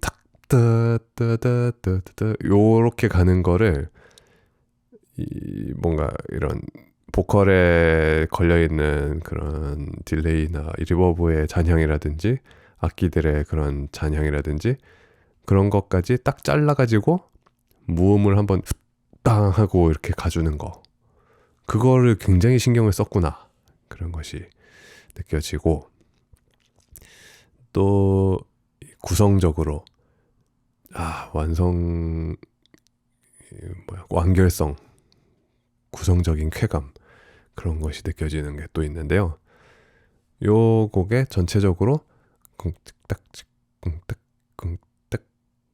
탁 따따따따따 요렇게 가는 거를 뭔가 이런 보컬에 걸려있는 그런 딜레이나 리버브의 잔향이라든지 악기들의 그런 잔향이라든지 그런 것까지 딱 잘라가지고 무음을 한번 땅 하고 이렇게 가주는 거, 그거를 굉장히 신경을 썼구나, 그런 것이 느껴지고, 또 구성적으로 완결성, 구성적인 쾌감, 그런 것이 느껴지는 게 또 있는데요. 요 곡에 전체적으로 쿵딱직 쿵딱 쿵딱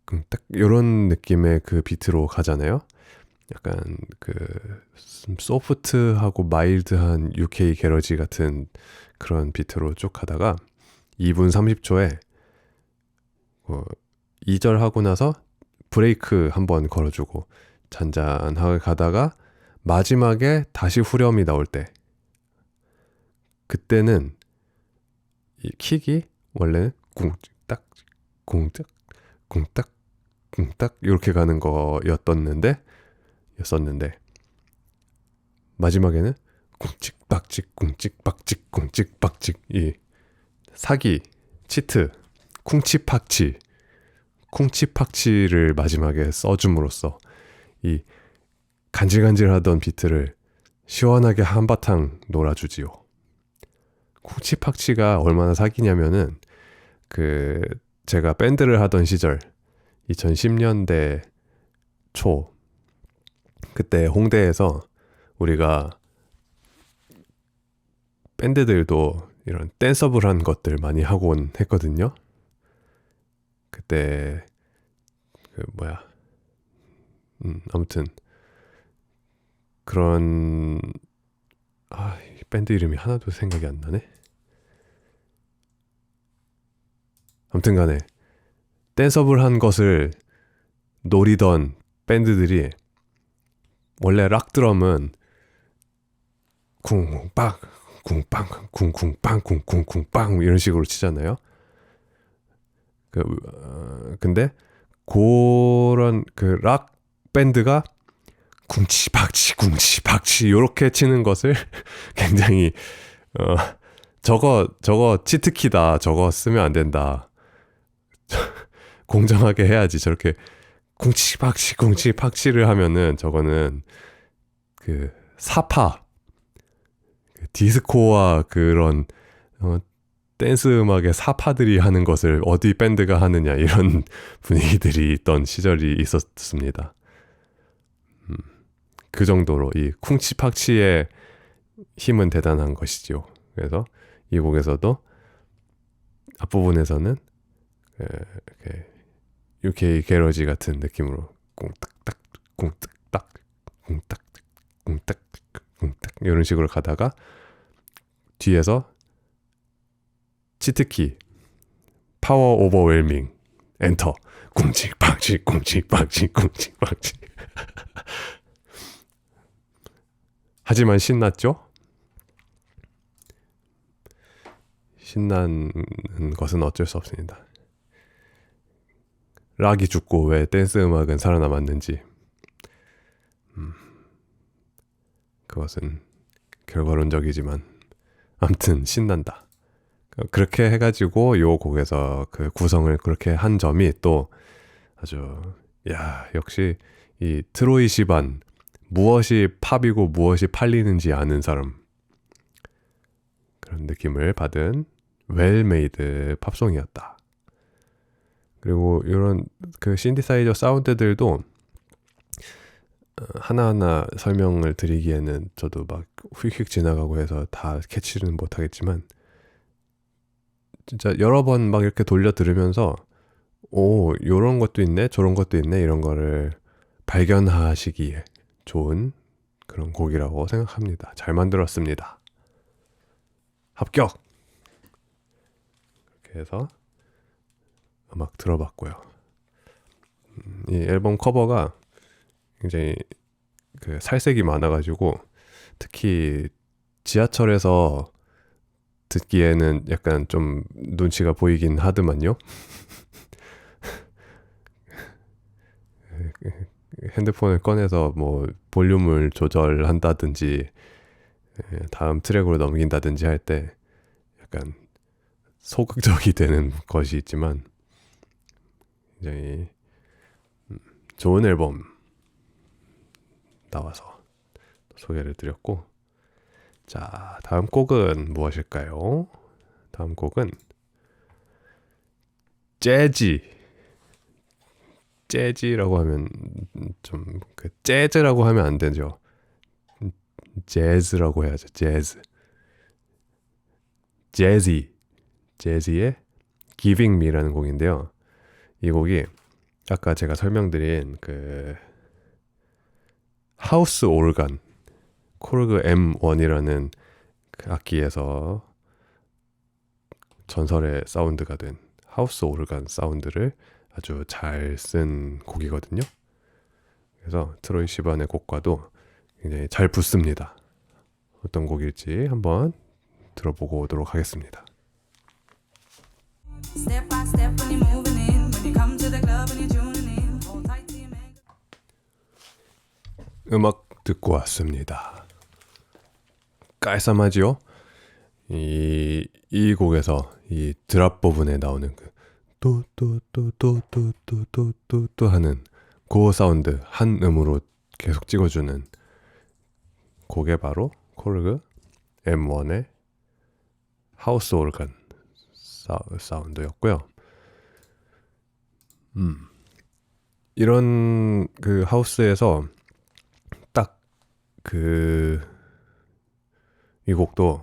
쿵딱 이런 느낌의 그 비트로 가잖아요. 약간 그 소프트하고 마일드한 UK 게러지 같은 그런 비트로 쭉 가다가 2분 30초에 2절 하고 나서 브레이크 한번 걸어주고 잔잔하게 가다가 마지막에 다시 후렴이 나올 때, 그때는 이 킥이 원래는 쿵딱 쿵딱 쿵딱 쿵딱 이렇게 가는 거였었는데 마지막에는 쿵찍박찍 쿵찍박찍 쿵찍박찍, 이 사기 치트 쿵치팍치를 마지막에 써줌으로써 이 간질간질하던 비트를 시원하게 한바탕 놀아주지요. 쿵치팍치가 얼마나 사기냐면은 그 제가 밴드를 하던 시절 2010년대 초, 그때 홍대에서 우리가 밴드들도 이런 댄서블한 것들 많이 하곤 했거든요. 그때 아무튼 그런 이 밴드 이름이 하나도 생각이 안 나네. 아무튼 간에 댄서블한 것을 노리던 밴드들이 원래 락 드럼은 쿵빵 쿵빵 쿵쿵빵 쿵쿵쿵빵 이런 식으로 치잖아요. 근데 그런 그 락 밴드가 쿵치 박치 요렇게 치는 것을 굉장히 저거 치트키다, 저거 쓰면 안 된다, 공정하게 해야지, 저렇게 쿵치 박치를 하면은 저거는 그 사파, 디스코와 그런 댄스 음악의 사파들이 하는 것을 어디 밴드가 하느냐, 이런 분위기들이 있던 시절이 있었습니다. 그 정도로 이 쿵치팍치의 힘은 대단한 것이죠. 그래서 이 곡에서도 앞부분에서는 UK 게러지 같은 느낌으로 꽁딱딱 꽁딱딱 꽁딱 꽁딱 꽁딱 이런 식으로 가다가 뒤에서 치트키 파워 오버웰밍 엔터 쿵치팍치 하지만 신났죠? 신난 것은 어쩔 수 없습니다. 락이 죽고 왜 댄스 음악은 살아남았는지, 그것은 결과론적이지만 아무튼 신난다. 그렇게 해가지고 요 곡에서 그 구성을 그렇게 한 점이 또 아주 역시 이 트로이 시반, 무엇이 팝이고 무엇이 팔리는지 아는 사람, 그런 느낌을 받은 웰메이드 팝송이었다. 그리고 이런 그 신디사이저 사운드들도 하나하나 설명을 드리기에는 저도 막 휙휙 지나가고 해서 다 캐치는 못하겠지만, 진짜 여러 번 막 이렇게 돌려 들으면서 요런 것도 있네, 저런 것도 있네, 이런 거를 발견하시기에 좋은 그런 곡이라고 생각합니다. 잘 만들었습니다. 합격! 이렇게 해서 음악 들어봤고요. 이 앨범 커버가 굉장히 그 살색이 많아가지고 특히 지하철에서 듣기에는 약간 좀 눈치가 보이긴 하더만요. 핸드폰을 꺼내서 뭐 볼륨을 조절한다든지 다음 트랙으로 넘긴다든지 할 때 약간 소극적이 되는 것이 있지만 굉장히 좋은 앨범 나와서 소개를 드렸고, 자, 다음 곡은 무엇일까요? 다음 곡은 재즈라고 하면 좀 그 재즈라고 하면 안 되죠. 재즈라고 해야죠. 재즈의 Giving Me라는 곡인데요. 이 곡이 아까 제가 설명드린 그 하우스 오르간 코르그 M1이라는 그 악기에서 전설의 사운드가 된 하우스 오르간 사운드를 아주 잘 쓴 곡이거든요. 그래서 트로이 시반의 곡과도 굉장히 잘 붙습니다. 어떤 곡일지 한번 들어보고 오도록 하겠습니다. Step by step when you're moving in. When you come to the club and you're tuning in. Hold tight to your man. 음악 듣고 왔습니다. 깔쌈하지요? 이 곡에서 이 드랍 부분에 나오는 그 또또또또또또또또 하는 그 사운드 한 음으로 계속 찍어주는 곡이 바로 코르그 M1의 하우스 오르간 사운드였고요. 이런 그 하우스에서 딱 이 곡도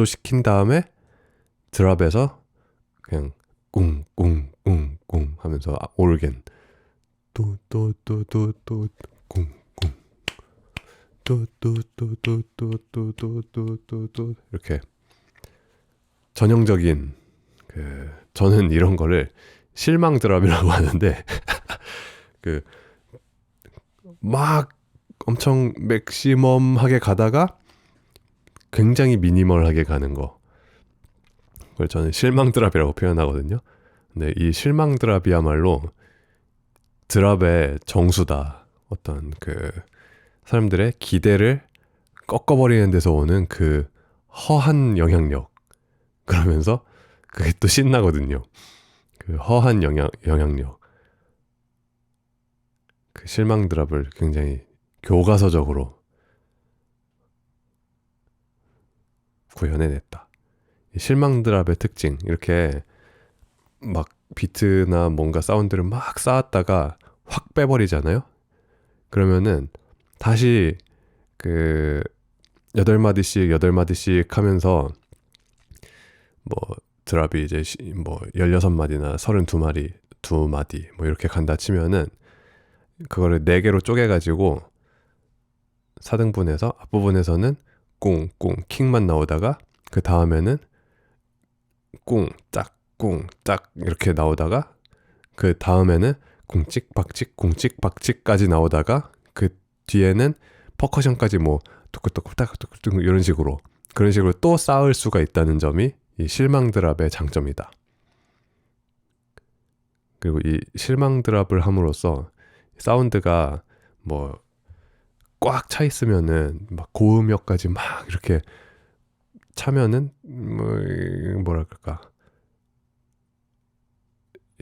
고조시킨 다음에 드랍에서 그냥 꿍꿍꿍꿍 하면서 오르겐 또또또또또 꿍꿍 또또또또또또또또 이렇게 전형적인 저는 이런 거를 실망 드랍이라고 하는데 막 엄청 맥시멈하게 가다가 굉장히 미니멀하게 가는 거, 그걸 저는 실망 드랍이라고 표현하거든요. 근데 이 실망 드랍이야말로 드랍의 정수다. 어떤 사람들의 기대를 꺾어버리는 데서 오는 허한 영향력. 그러면서 그게 또 신나거든요. 허한 영향력. 실망 드랍을 굉장히 교과서적으로 구현해냈다. 실망 드랍의 특징, 이렇게 막 비트나 뭔가 사운드를 막 쌓았다가 확 빼버리잖아요. 그러면은 다시 8마디씩 하면서 뭐 드랍이 이제 뭐 16마디나 32마디, 2마디 뭐 이렇게 간다 치면은 그거를 4개로 쪼개가지고 4등분해서 앞부분에서는 꿍꿍 킥만 나오다가 그 다음에는 꿍짝 꿍짝 이렇게 나오다가 그 다음에는 꿍찍 박찍 꿍찍 박찍까지 나오다가 그 뒤에는 퍼커션까지 뭐 뚝뚝뚝 뚝뚝뚝 이런 식으로, 그런 식으로 또 쌓을 수가 있다는 점이 이 실망 드랍의 장점이다. 그리고 이 실망 드랍을 함으로써 사운드가 뭐 꽉 차 있으면은 막 고음역까지 막 이렇게 차면은 뭐라 그럴까,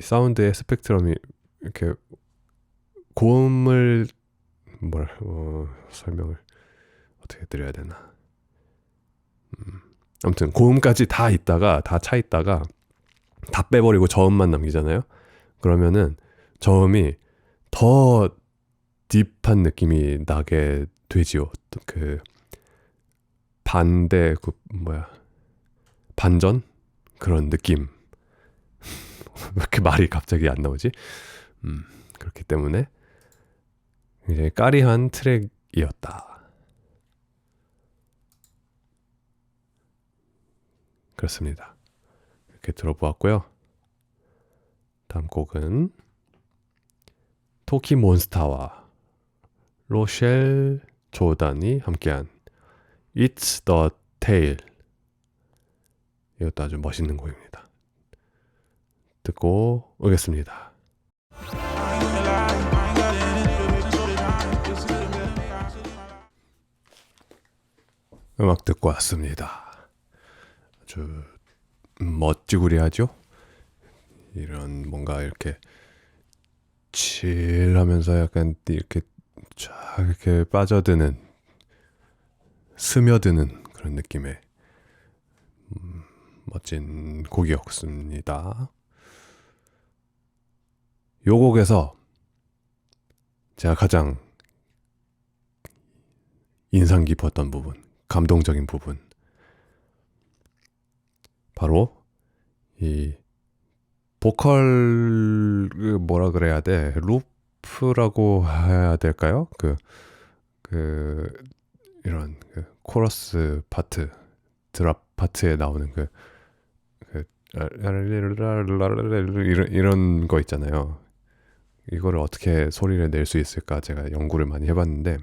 사운드의 스펙트럼이 이렇게 고음을 설명을 어떻게 드려야 되나. 아무튼 고음까지 다 차 있다가 다 빼버리고 저음만 남기잖아요. 그러면은 저음이 더 딥한 느낌이 나게 되지요. 반대 반전 그런 느낌. 왜 이렇게 말이 갑자기 안 나오지? 그렇기 때문에 굉장히 까리한 트랙이었다. 그렇습니다. 이렇게 들어보았고요. 다음 곡은 토키 몬스타와 로셸 조단이 함께한 It's the Tale. 이것도 아주 멋있는 곡입니다. 듣고 오겠습니다. 음악 듣고 왔습니다. 아주 멋지구리하죠? 이런 뭔가 이렇게 칠하면서 약간 이렇게 쫙 이렇게 빠져드는, 스며드는 그런 느낌의 멋진 곡이었습니다. 요 곡에서 제가 가장 인상 깊었던 부분, 감동적인 부분, 바로 이 보컬 뭐라 그래야 돼? 루프라고 해야 될까요? 이런 코러스 파트, 드랍 파트에 나오는 이런 거 있잖아요. 이거를 어떻게 소리를 낼 수 있을까 제가 연구를 많이 해봤는데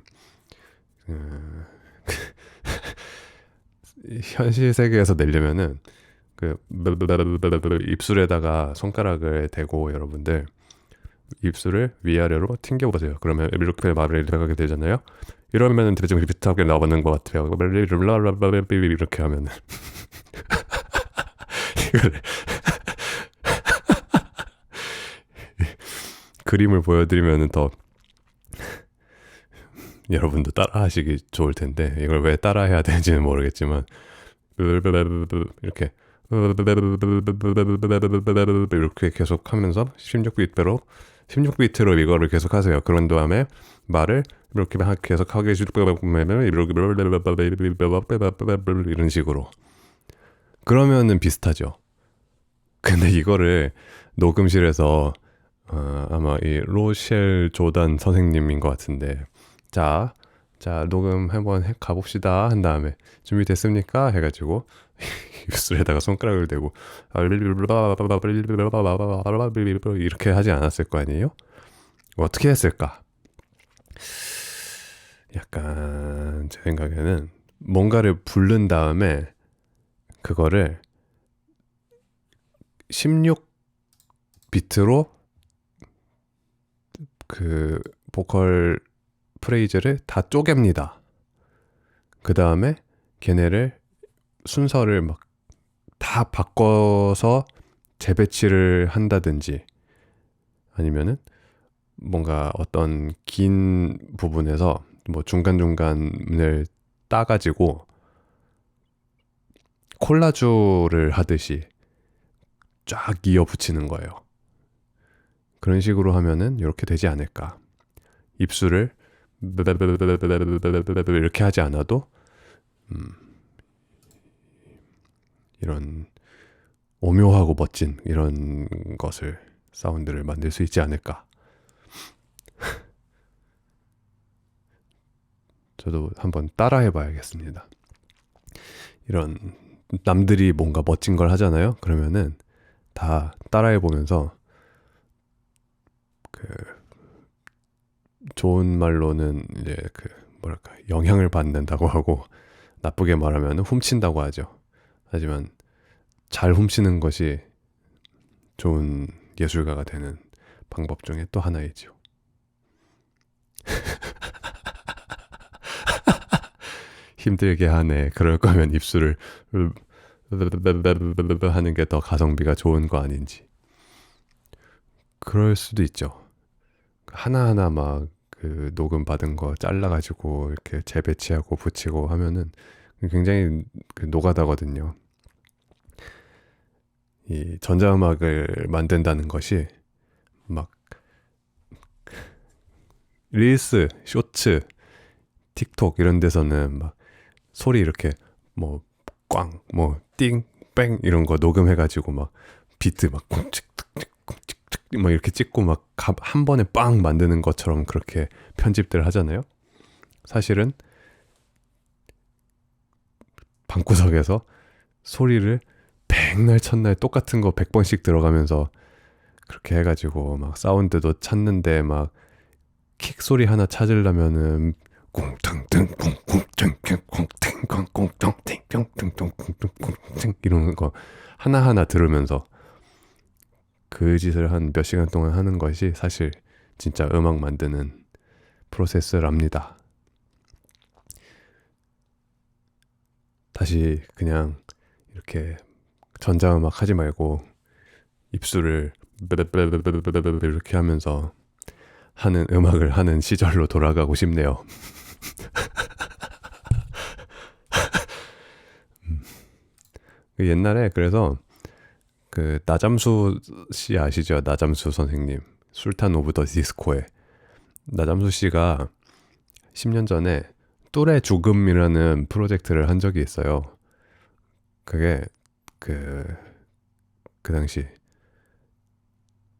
현실 세계에서 내려면은 입술에다가 손가락을 대고 여러분들 입술을 위아래로 튕겨보세요. 그러면 이렇게 말을 하게 되잖아요. 이러면은 대충 비슷하게 나오는 것 같아요. 이렇게 하면은 그림을 보여드리면 더 여러분도 따라하시기 좋을 텐데 이걸 왜 따라해야 되는지는 모르겠지만 이렇게 이렇게 계속 하면서 16비트로 이거를 계속 하세요. 그런 다음에 말을 이렇게 계속 하게 이런 식으로. 그러면은 비슷하죠. 근데 이거를 녹음실에서 아마 이 로셸 조단 선생님인 것 같은데 자 녹음 한번 가봅시다 한 다음에 준비됐습니까? 해가지고 입술에다가 손가락을 대고 이렇게 하지 않았을 거 아니에요? 어떻게 했을까? 약간 제 생각에는 뭔가를 부른 다음에 그거를 16비트로 그 보컬 프레이즈를 다 쪼갭니다. 그 다음에 걔네를 순서를 막 다 바꿔서 재배치를 한다든지 아니면은 뭔가 어떤 긴 부분에서 뭐 중간중간을 따가지고 콜라주를 하듯이 쫙 이어 붙이는 거예요. 그런 식으로 하면은 이렇게 되지 않을까. 입술을 이렇게 하지 않아도 이런 오묘하고 멋진 이런 것을 사운드를 만들 수 있지 않을까. 저도 한번 따라해 봐야겠습니다. 이런 남들이 뭔가 멋진 걸 하잖아요. 그러면은 다 따라해 보면서 그 좋은 말로는 이제 그 뭐랄까 영향을 받는다고 하고 나쁘게 말하면 훔친다고 하죠. 하지만 잘 훔치는 것이 좋은 예술가가 되는 방법 중에 또 하나이죠. 힘들게 하네. 그럴 거면 입술을 하는 게 더 가성비가 좋은 거 아닌지. 그럴 수도 있죠. 하나하나 막 그 녹음 받은 거 잘라가지고 이렇게 재배치하고 붙이고 하면은 굉장히 그 노가다거든요. 이 전자음악을 만든다는 것이 막 릴스, 쇼츠, 틱톡 이런 데서는 막 소리 이렇게 뭐 꽝, 뭐 띵, 뺑 이런 거 녹음해가지고 막 비트 막 쿵칙 막 이렇게 찍고 막 한 번에 빵 만드는 것처럼 그렇게 편집들 하잖아요. 사실은 방구석에서 소리를 백날 첫날 똑같은 거 100번씩 들어가면서 그렇게 해가지고 막 사운드도 찾는데 막 킥 소리 하나 찾으려면은 꽁탕탕 꽁꽁탕탕 꽁탕 꽁탕 꽁탕 꽁탕 이런 거 하나하나 들으면서 그 짓을 한 몇 시간 동안 하는 것이 사실 진짜 음악 만드는 프로세스랍니다. 다시 그냥 이렇게 전자음악 하지 말고 입술을 이렇게 하면서 하는 음악을 하는 시절로 돌아가고 싶네요. 옛날에 그래서 그 나잠수 씨 아시죠? 나잠수 선생님. 술탄 오브 더 디스코에 나잠수 씨가 10년 전에 뚜레 죽음이라는 프로젝트를 한 적이 있어요. 그게 그 당시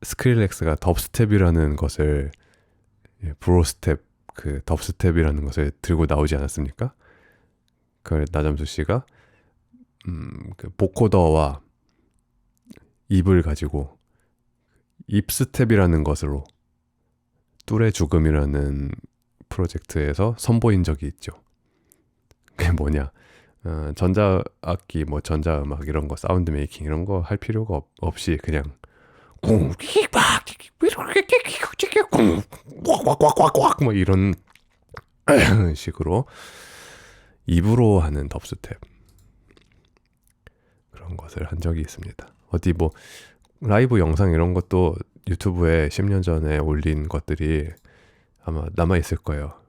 스크릴렉스가 덥스텝이라는 것을 브로스텝 그 덥스텝이라는 것을 들고 나오지 않았습니까? 그 나잠수 씨가 그 보코더와 입을 가지고 입스텝이라는 것으로 뚜레 죽음이라는 프로젝트에서 선보인 적이 있죠. 그게 뭐냐? 전자악기, 뭐 전자음악 이런 거, 사운드 메이킹 이런 거 할 필요가 없이 그냥 뭐 이런 식으로 입으로 하는 덥스텝 그런 것을 한 적이 있습니다. 어디 뭐 라이브 영상 이런 것도 유튜브에 10년 전에 올린 것들이 아마 남아있을 거예요.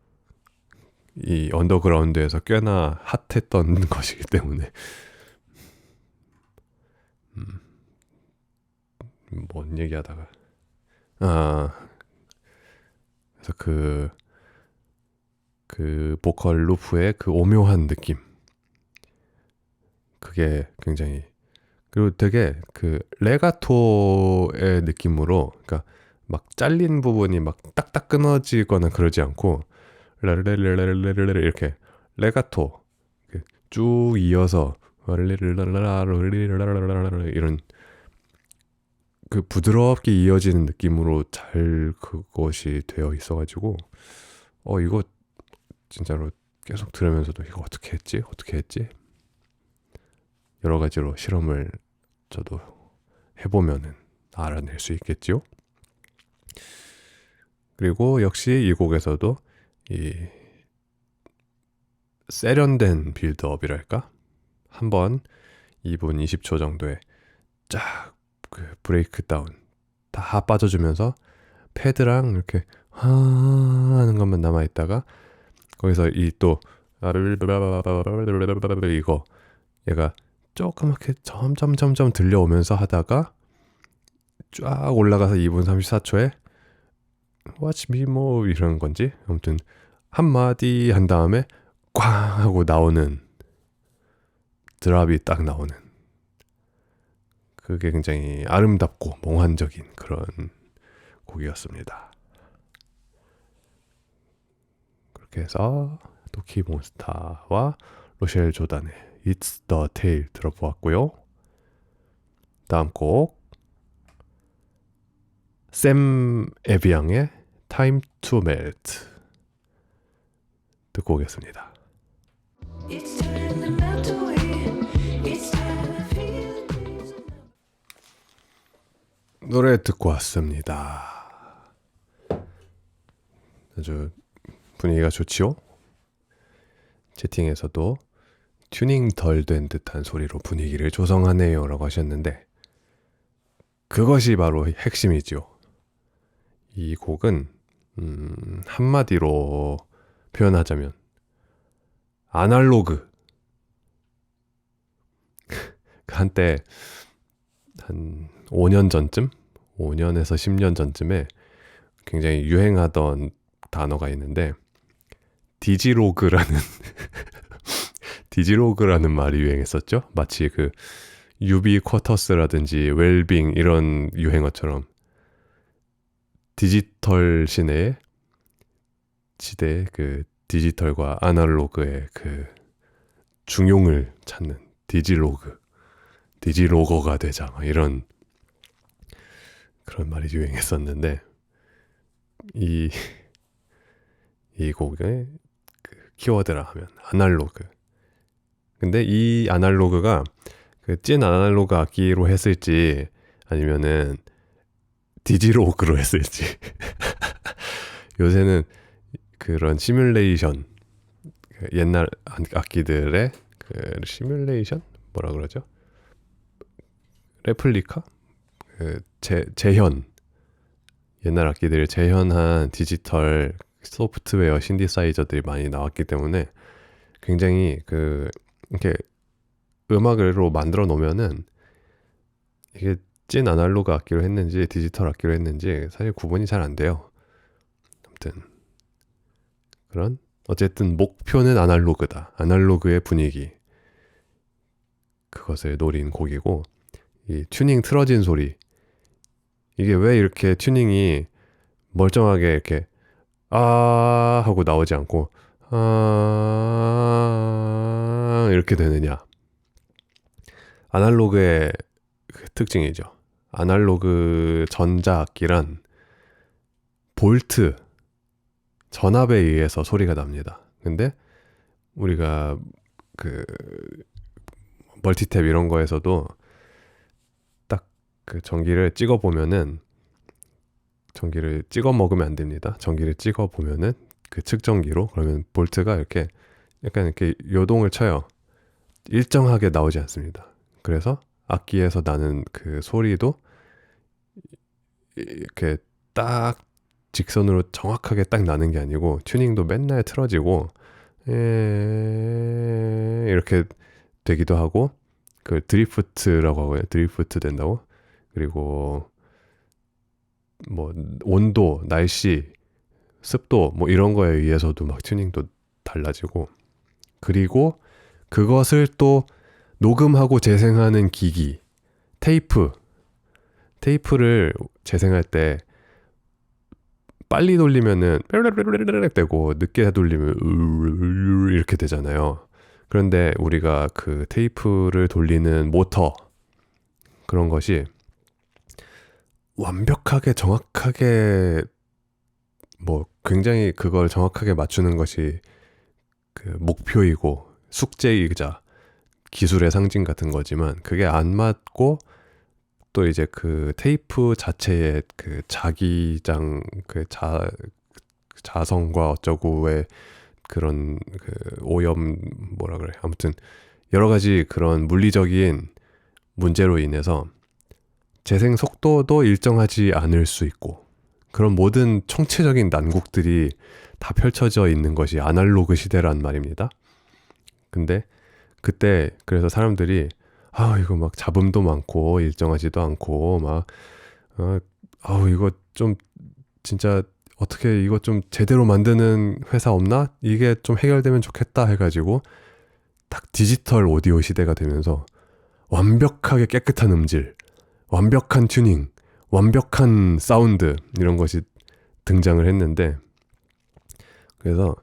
이 언더그라운드에서 꽤나 핫했던 것이기 때문에. 뭔 얘기하다가 그래서 그 보컬 루프의 그 오묘한 느낌, 그게 굉장히, 그리고 되게 그 레가토의 느낌으로, 그러니까 막 잘린 부분이 막 딱딱 끊어지거나 그러지 않고 라르르르르르르 이렇게 레가토 쭉 이어서 이런 그 부드럽게 이어지는 느낌으로 잘 그것이 되어 있어가지고 이거 진짜로 계속 들으면서도 이거 어떻게 했지 여러 가지로 실험을 저도 해보면은 알아낼 수 있겠지요. 그리고 역시 이 곡에서도 이 세련된 빌드업이랄까, 한번 2분 20초 정도에 쫙 그 브레이크 다운 다 빠져주면서 패드랑 이렇게 하는 것만 남아있다가 거기서 이 또 이거 얘가 조그맣게 점점 들려오면서 하다가 쫙 올라가서 2분 34초에 Watch me move 이런 건지, 아무튼 한마디 한 다음에 꽝 하고 나오는 드랍이 딱 나오는, 그게 굉장히 아름답고 몽환적인 그런 곡이었습니다. 그렇게 해서 도키 몬스타와 로셸 조단의 It's the Tale 들어보았고요. 다음 곡 샘 에비앙의 Time to Melt 듣고 오겠습니다. It's time to melt away. It's time to feel things. 노래 듣고 왔습니다. 아주 분위기가 좋지요? 채팅에서도 튜닝 덜 된 듯한 소리로 분위기를 조성하네요 라고 하셨는데, 그것이 바로 핵심이죠. 이 곡은 한마디로 표현하자면 아날로그. 한때 한 5년 전쯤, 5년에서 10년 전쯤에 굉장히 유행하던 단어가 있는데 디지로그라는 디지로그라는 말이 유행했었죠. 마치 그 유비쿼터스라든지 웰빙 이런 유행어처럼 디지털 시대의 그 디지털과 아날로그의 그 중용을 찾는 디지로거가 되자, 이런 그런 말이 유행했었는데, 이 곡의 그 키워드라 하면 아날로그. 근데 이 아날로그가 그 찐 아날로그 악기로 했을지 아니면은 디지로그로 했을지 요새는 그런 시뮬레이션, 그 옛날 악기들의 그 시뮬레이션 뭐라 그러죠? 레플리카? 그 재현, 옛날 악기들을 재현한 디지털 소프트웨어 신디사이저들이 많이 나왔기 때문에 굉장히 그 이렇게 음악으로 만들어 놓으면은 이게 찐 아날로그 악기로 했는지 디지털 악기로 했는지 사실 구분이 잘 안 돼요. 아무튼 그런, 어쨌든 목표는 아날로그다. 아날로그의 분위기, 그것을 노린 곡이고, 이 튜닝 틀어진 소리, 이게 왜 이렇게 튜닝이 멀쩡하게 이렇게 하고 나오지 않고 이렇게 되느냐. 아날로그의 그 특징이죠. 아날로그 전자악기란 볼트, 전압에 의해서 소리가 납니다. 근데 우리가 그 멀티탭 이런 거에서도 딱 그 전기를 찍어 보면은, 전기를 찍어 먹으면 안 됩니다. 전기를 찍어 보면은 그 측정기로, 그러면 볼트가 이렇게 약간 이렇게 요동을 쳐요. 일정하게 나오지 않습니다. 그래서 악기에서 나는 그 소리도 이렇게 딱 직선으로 정확하게 딱 나는 게 아니고 튜닝도 맨날 틀어지고 이렇게 되기도 하고 그 드리프트라고 하고요. 드리프트 된다고. 그리고 뭐 온도, 날씨, 습도 뭐 이런 거에 의해서도 막 튜닝도 달라지고 그리고 그것을 또 녹음하고 재생하는 기기 테이프를 재생할 때 빨리 돌리면은 되고 늦게 돌리면 이렇게 되잖아요. 그런데 우리가 그 테이프를 돌리는 모터 그런 것이 완벽하게 정확하게 뭐 굉장히 그걸 정확하게 맞추는 것이 그 목표이고 숙제이자 기술의 상징 같은 거지만 그게 안 맞고 또 이제 그 테이프 자체의 그 자기장 자성과 어쩌고의 그런 그 오염 뭐라 그래 아무튼 여러 가지 그런 물리적인 문제로 인해서 재생 속도도 일정하지 않을 수 있고 그런 모든 총체적인 난국들이 다 펼쳐져 있는 것이 아날로그 시대란 말입니다. 근데 그때 그래서 사람들이 이거 막 잡음도 많고 일정하지도 않고 막 이거 좀 진짜 어떻게 이거 좀 제대로 만드는 회사 없나? 이게 좀 해결되면 좋겠다 해가지고 딱 디지털 오디오 시대가 되면서 완벽하게 깨끗한 음질, 완벽한 튜닝, 완벽한 사운드 이런 것이 등장을 했는데 그래서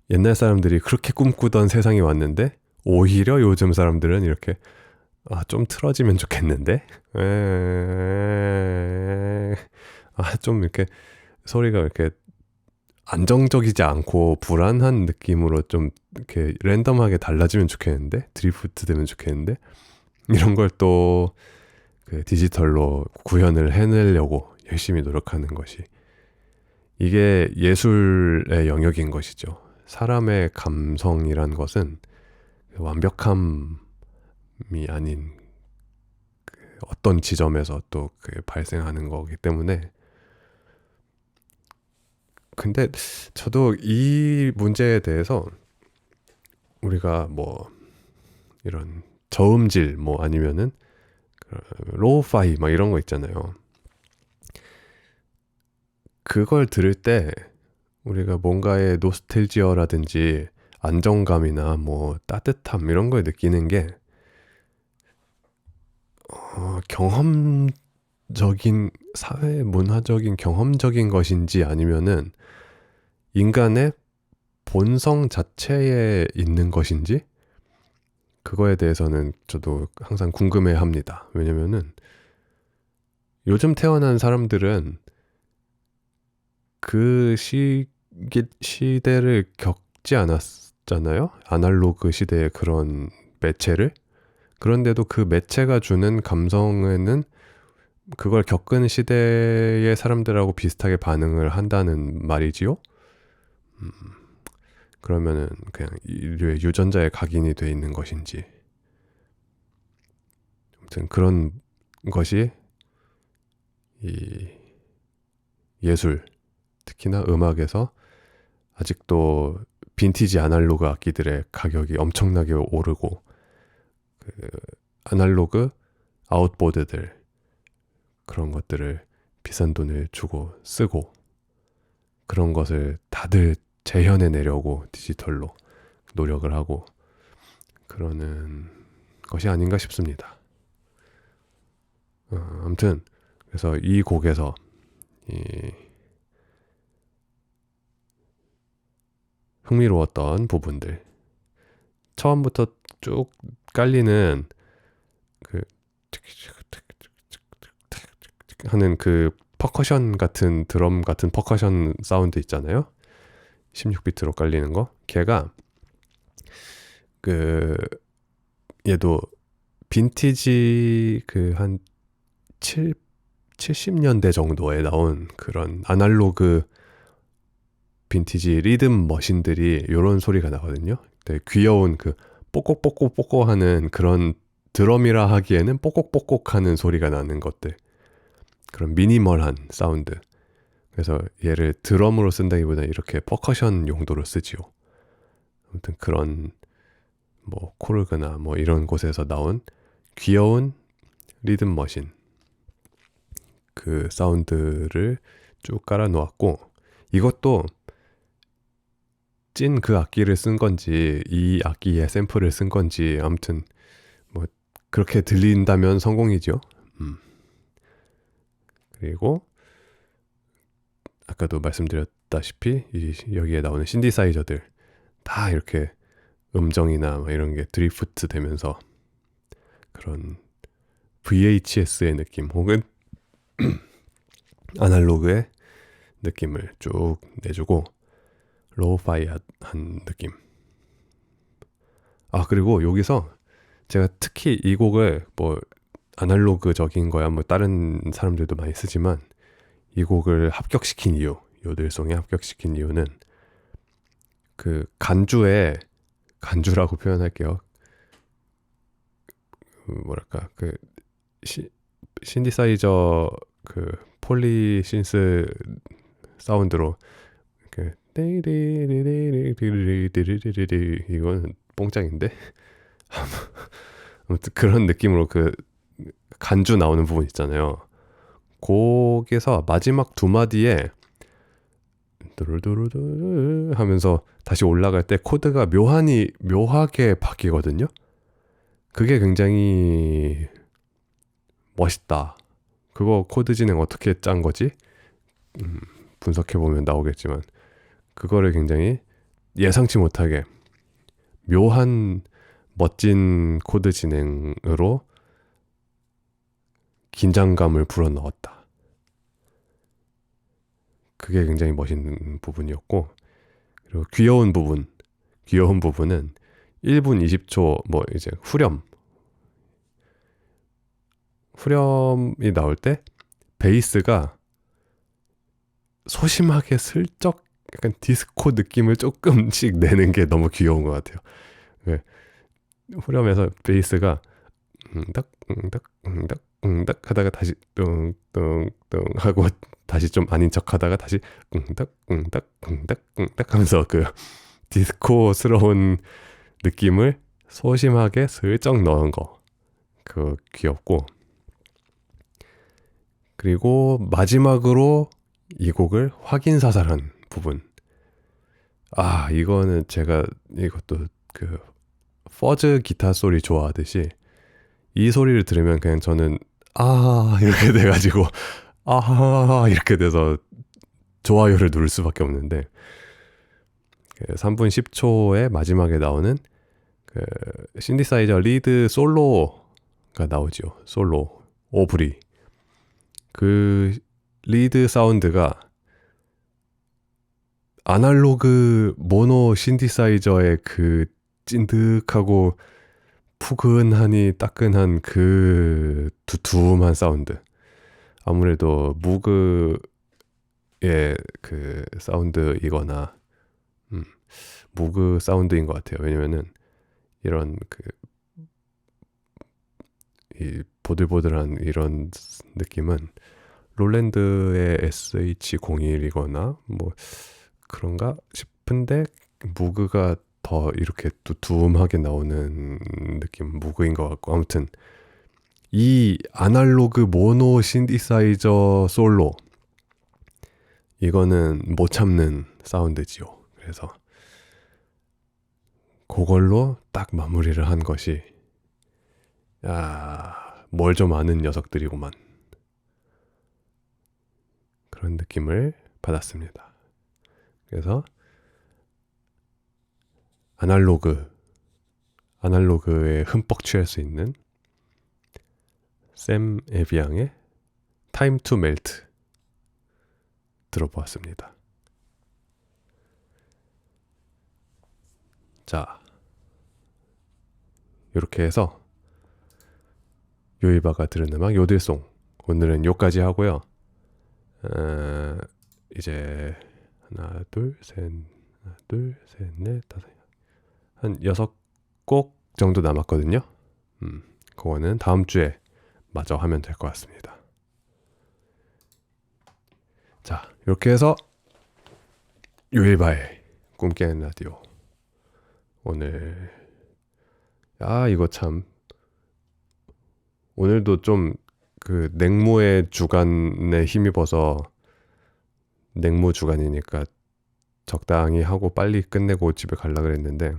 옛날 사람들이 그렇게 꿈꾸던 세상이 왔는데 오히려 요즘 사람들은 이렇게 좀 틀어지면 좋겠는데 좀 이렇게 소리가 이렇게 안정적이지 않고 불안한 느낌으로 좀 이렇게 랜덤하게 달라지면 좋겠는데 드리프트 되면 좋겠는데 이런 걸 또 그 디지털로 구현을 해내려고 열심히 노력하는 것이 이게 예술의 영역인 것이죠. 사람의 감성이란 것은 완벽함이 아닌 그 어떤 지점에서 또 그 발생하는 거기 때문에 근데 저도 이 문제에 대해서 우리가 뭐 이런 저음질 뭐 아니면은 로우파이 막 이런 거 있잖아요. 그걸 들을 때 우리가 뭔가의 노스텔지어라든지 안정감이나 뭐 따뜻함 이런 걸 느끼는 게 경험적인 사회 문화적인 경험적인 것인지 아니면은 인간의 본성 자체에 있는 것인지 그거에 대해서는 저도 항상 궁금해 합니다. 왜냐면은 요즘 태어난 사람들은 그 시대를 겪지 않았잖아요. 아날로그 시대의 그런 매체를. 그런데도 그 매체가 주는 감성에는 그걸 겪은 시대의 사람들하고 비슷하게 반응을 한다는 말이지요. 그러면은 그냥 인류의 유전자에 각인이 돼 있는 것인지 아무튼 그런 것이 이 예술 특히나 음악에서 아직도 빈티지 아날로그 악기들의 가격이 엄청나게 오르고 그 아날로그 아웃보드들 그런 것들을 비싼 돈을 주고 쓰고 그런 것을 다들 재현해내려고 디지털로 노력을 하고 그러는 것이 아닌가 싶습니다. 아무튼 그래서 이 곡에서 흥미로웠던 부분들 처음부터 쭉 깔리는 그 하는 그 퍼커션 같은 드럼 같은 퍼커션 사운드 있잖아요. 16비트로 깔리는 거. 걔가 그 얘도 빈티지 그 한 70년대 정도에 나온 그런 아날로그 빈티지 리듬 머신들이 요런 소리가 나거든요. 되게 귀여운 그 뽀꼬뽀꼬뽀꼬 하는 그런 드럼이라 하기에는 뽀꼬뽀꼬 하는 소리가 나는 것들. 그런 미니멀한 사운드. 그래서 얘를 드럼으로 쓴다기보다 이렇게 퍼커션 용도로 쓰지요. 아무튼 그런 뭐 코르그나 뭐 이런 곳에서 나온 귀여운 리듬 머신 그 사운드를 쭉 깔아 놓았고, 이것도 찐 그 악기를 쓴 건지 이 악기의 샘플을 쓴 건지 아무튼 뭐 그렇게 들린다면 성공이죠. 그리고 아까도 말씀드렸다시피 여기에 나오는 신디사이저들 다 이렇게 음정이나 뭐 이런 게 드리프트 되면서 그런 VHS의 느낌 혹은 아날로그의 느낌을 쭉 내주고 로우파이한 느낌. 아, 그리고 여기서 제가 특히 이 곡을 뭐 아날로그적인 거야 뭐 다른 사람들도 많이 쓰지만 이 곡을 합격시킨 이유, 요들송에 합격시킨 이유는 그 간주라고 표현할게요. 뭐랄까 그 신디사이저 그 폴리신스 사운드로 그 이건 뽕짱인데 아무튼 그런 느낌으로 그 간주 나오는 부분 있잖아요. 곡에서 마지막 두 마디에 두루두루두 하면서 다시 올라갈 때 코드가 묘하게 바뀌거든요. 그게 굉장히 멋있다. 그거 코드 진행 어떻게 짠 거지? 분석해보면 나오겠지만 그거를 굉장히 예상치 못하게 묘한 멋진 코드 진행으로 긴장감을 불어넣었다. 그게 굉장히 멋있는 부분이었고, 그리고 귀여운 부분은 1분 20초 뭐 이제 후렴이 나올 때 베이스가 소심하게 슬쩍 약간 디스코 느낌을 조금씩 내는 게 너무 귀여운 것 같아요. 후렴에서 베이스가 응닥 하다가 다시 뚱뚱뚱 하고 다시 좀 아닌 척 하다가 다시 응닥 하면서 그 디스코스러운 느낌을 소심하게 슬쩍 넣은 거, 그거 귀엽고, 그리고 마지막으로 이 곡을 확인사살한 부분. 아, 이거는 제가 이것도 그 퍼즈 기타 소리 좋아하듯이 이 소리를 들으면 그냥 저는 이렇게 돼가지고 이렇게 돼서 좋아요를 누를 수밖에 없는데, 3분 10초의 마지막에 나오는 그 신디사이저 리드 솔로가 나오죠. 솔로 오브리. 그 리드 사운드가 아날로그 모노 신디사이저의 그 찐득하고 푸근하니 따끈한 그 두툼한 사운드. 아무래도 무그의 그 사운드이거나 무그 사운드인 것 같아요. 왜냐면은 이런 이 보들보들한 이런 느낌은 롤랜드의 SH01이거나 뭐 그런가 싶은데 무그가 더 이렇게 두툼하게 나오는 느낌 무그인 것 같고, 아무튼 이 아날로그 모노 신디사이저 솔로 이거는 못 참는 사운드지요. 그래서 그걸로 딱 마무리를 한 것이 뭘 좀 아는 녀석들이구만, 그런 느낌을 받았습니다. 그래서 아날로그에 흠뻑 취할 수 있는 샘 에비앙의 Time to Melt 들어보았습니다. 자, 이렇게 해서 요이바가 들은 음악 요들송 오늘은 요까지 하고요. 이제 하나 둘 셋 넷 다섯 한 6곡 정도 남았거든요. 그거는 다음 주에 마저 하면 될 것 같습니다. 자, 이렇게 해서 요일바의 꿈 깨는 라디오 오늘 이거 참 오늘도 좀 그 냉모의 주간에 힘입어서 냉모 주간이니까 적당히 하고 빨리 끝내고 집에 가려고 그랬는데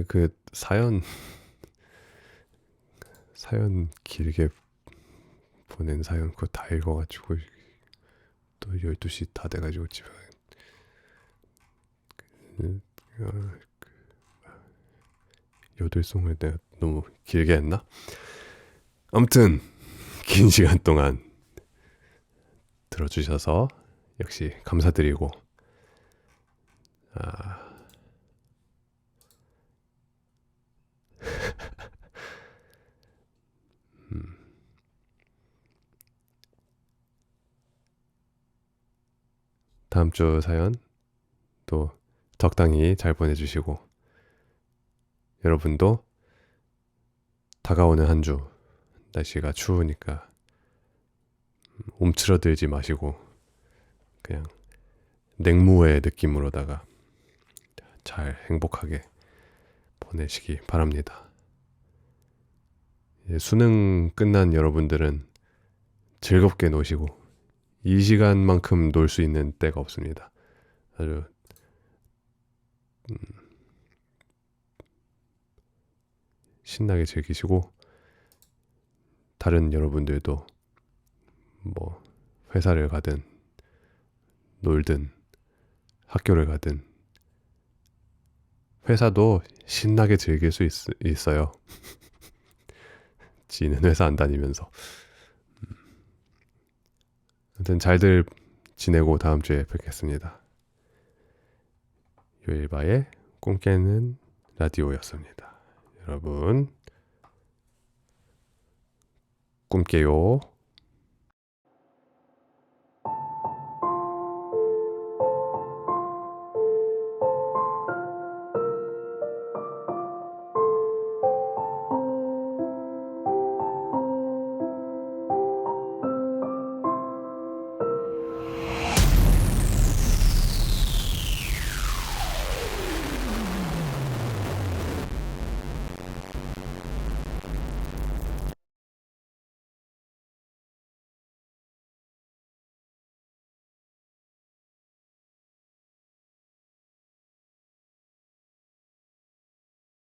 그 사연 길게 보낸 사연 그거 다 읽어가지고 또 12시 다 돼가지고 집에 요들송을 내가 너무 길게 했나? 아무튼 긴 시간 동안 들어주셔서 역시 감사드리고 다음 주 사연 또 적당히 잘 보내주시고 여러분도 다가오는 한 주 날씨가 추우니까 움츠러들지 마시고 그냥 냉무의 느낌으로다가 잘 행복하게 보내시기 바랍니다. 수능 끝난 여러분들은 즐겁게 노시고 이 시간만큼 놀 수 있는 때가 없습니다. 아주 신나게 즐기시고 다른 여러분들도 뭐 회사를 가든 놀든 학교를 가든 회사도 신나게 즐길 수 있어요. 지는 회사 안 다니면서 아무튼 잘들 지내고 다음 주에 뵙겠습니다. 요일바의 꿈 깨는 라디오였습니다. 여러분 꿈 깨요.